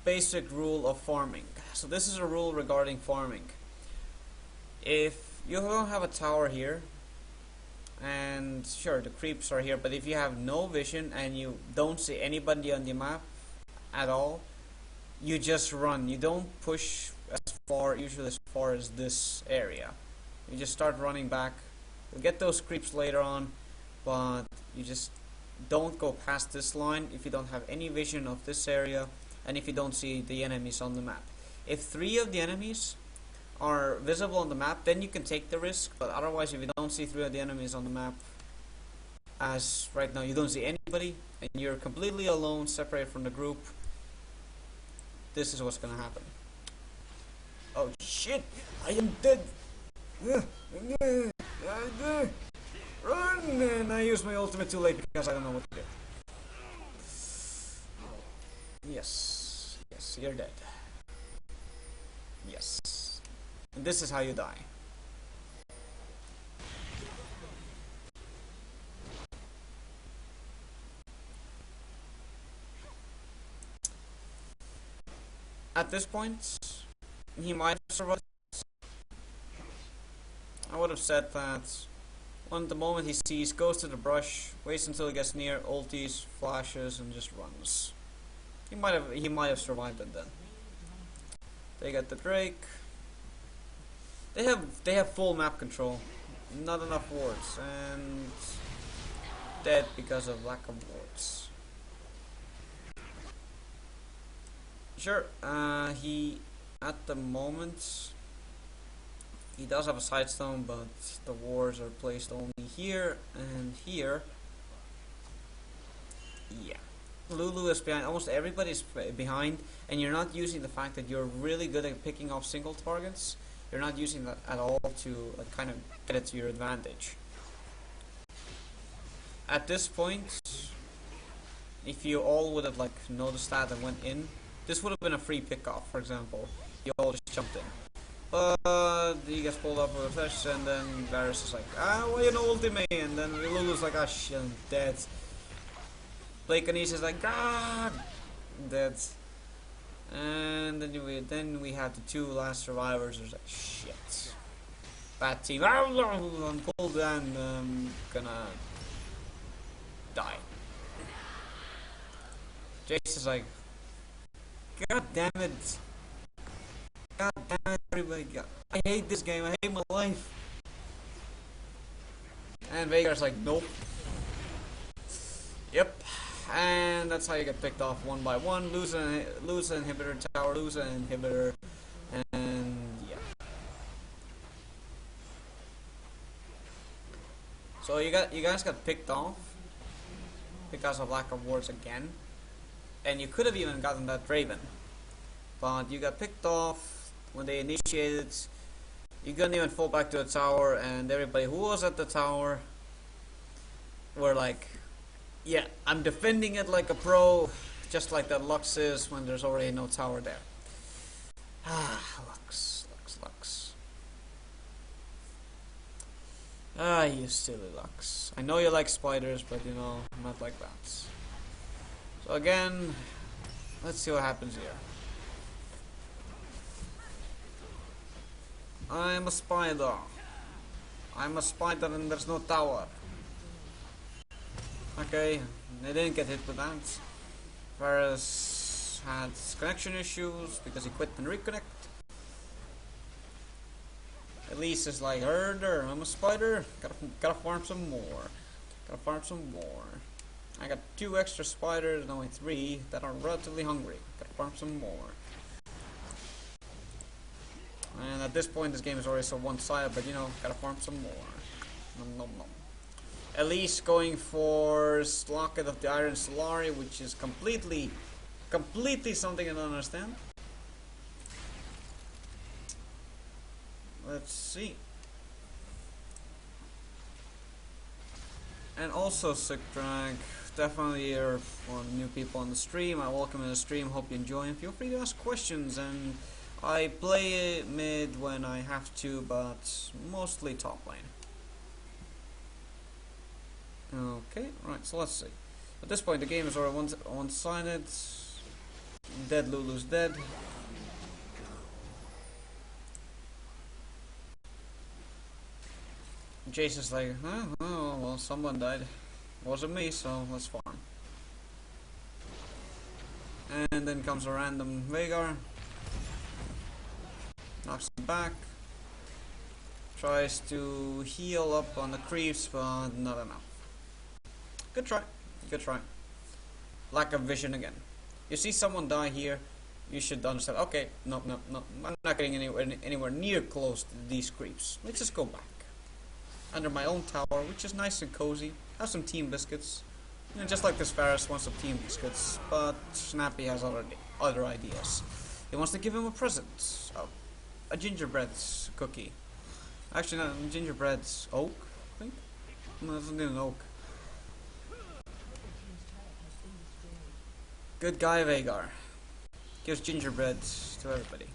basic rule of farming. So this is a rule regarding farming. If you don't have a tower here, and sure the creeps are here, but if you have no vision and you don't see anybody on the map at all, you just run. You don't push usually as far as this area. You just start running back. You'll get those creeps later on, but you just don't go past this line if you don't have any vision of this area and if you don't see the enemies on the map. If 3 of the enemies are visible on the map, then you can take the risk, but otherwise if you don't see 3 of the enemies on the map, as right now you don't see anybody and you're completely alone, separated from the group, this is what's gonna happen. Oh shit, I am dead. Run! And I used my ultimate too late because I don't know what to do. Yes, yes, you're dead. Yes. And this is how you die. At this point, he might have survived. I would have said that on the moment he sees, goes to the brush, waits until he gets near, ulties, flashes, and just runs. He might have survived it then. They get the Drake. They have full map control. Not enough wards, and dead because of lack of wards. Sure, he at the moment he does have a sidestone, but the wards are placed only here and here. Yeah. Lulu is behind, almost everybody's behind, and you're not using the fact that you're really good at picking off single targets. You're not using that at all to kind of get it to your advantage. At this point, if you all would have noticed that and went in, this would have been a free pickoff, for example. You all just jumped in. But he gets pulled up with a fish, and then Varus is like, well, you know, ultimate, and then Lulu's like, shit, I'm dead. Blakenese is like, dead. And then we had the 2 last survivors. There's like, shit. Bad team. I'm pulled and gonna die. Jace is like, God damn it. God damn it, everybody. I hate this game. I hate my life. And Veigar's like, nope. Yep. And that's how you get picked off one by one. Lose an inhibitor tower, lose an inhibitor, and yeah. So you guys got picked off because of lack of wards again, and you could have even gotten that Draven, but you got picked off when they initiated. You couldn't even fall back to the tower, and everybody who was at the tower were like, yeah, I'm defending it like a pro, just like that Lux is when there's already no tower there. Ah, Lux. Ah, you silly Lux. I know you like spiders, but you know, not like that. So again, let's see what happens here. I'm a spider. I'm a spider and there's no tower. Okay, they didn't get hit with that. Varus had connection issues because he quit and reconnect. Elise is like, herder, I'm a spider. Gotta farm some more. I got 2 extra spiders, no, 3 that are relatively hungry. Gotta farm some more. And at this point, this game is already so one-sided, but you know, gotta farm some more. Nom. Elise going for Locket of the Iron Solari, which is completely something I don't understand. Let's see. And also Sick Drag, definitely here for new people on the stream. I welcome you to the stream, hope you enjoy, and feel free to ask questions. And I play mid when I have to, but mostly top lane. Okay, right, so let's see. At this point the game is already one-sided. Dead Lulu's dead. Jace is like, huh? Oh, well, someone died. It wasn't me, so let's farm. And then comes a random Veigar. Knocks him back. Tries to heal up on the creeps, but not enough. Good try. Lack of vision again. You see someone die here, you should understand, okay, no, I'm not getting anywhere near close to these creeps. Let's just go back. Under my own tower, which is nice and cozy. Have some team biscuits. You know, just like this Varus wants some team biscuits, but Snappy has other ideas. He wants to give him a present. A gingerbread cookie. Actually, not gingerbread's oak, I think? No, it's not an oak. Good guy Veigar. Gives gingerbread to everybody.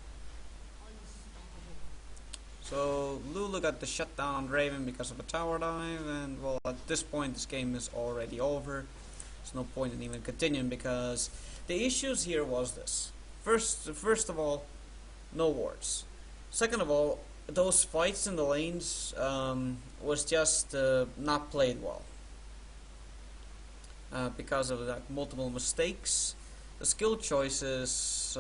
So Lulu got the shutdown on Raven because of a tower dive, and well, at this point this game is already over. There's no point in even continuing because the issues here was this. First of all, no wards. Second of all, those fights in the lanes was just not played well. Because of like multiple mistakes. The skill choices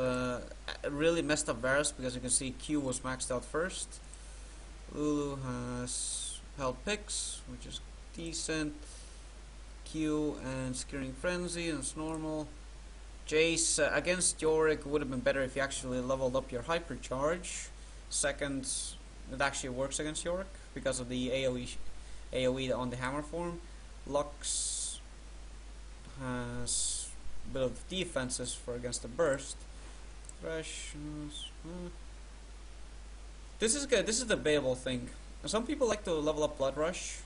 really messed up Varus because you can see Q was maxed out first. Lulu has held picks, which is decent. Q and Skiering Frenzy, and it's normal. Jace against Yorick would have been better if you actually leveled up your Hypercharge. Second, it actually works against Yorick because of the AoE on the hammer form. Lux has a bit of defenses for against the burst. Thresh. This is good. This is the debatable thing. Some people like to level up Blood Rush.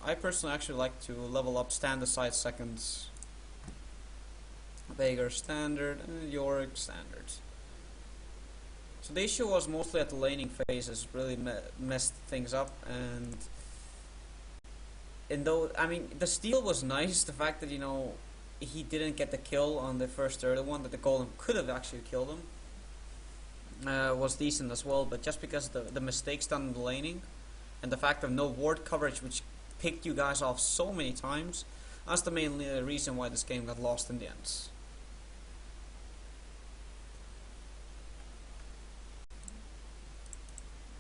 I personally actually like to level up Stand Aside seconds. Veigar standard and Yorick standard. So the issue was mostly at the laning phases, really messed things up, and though I mean the steal was nice, the fact that you know he didn't get the kill on the first early one, that the golem could have actually killed him, was decent as well. But just because the mistakes done in the laning, and the fact of no ward coverage, which picked you guys off so many times, that's the main reason why this game got lost in the end.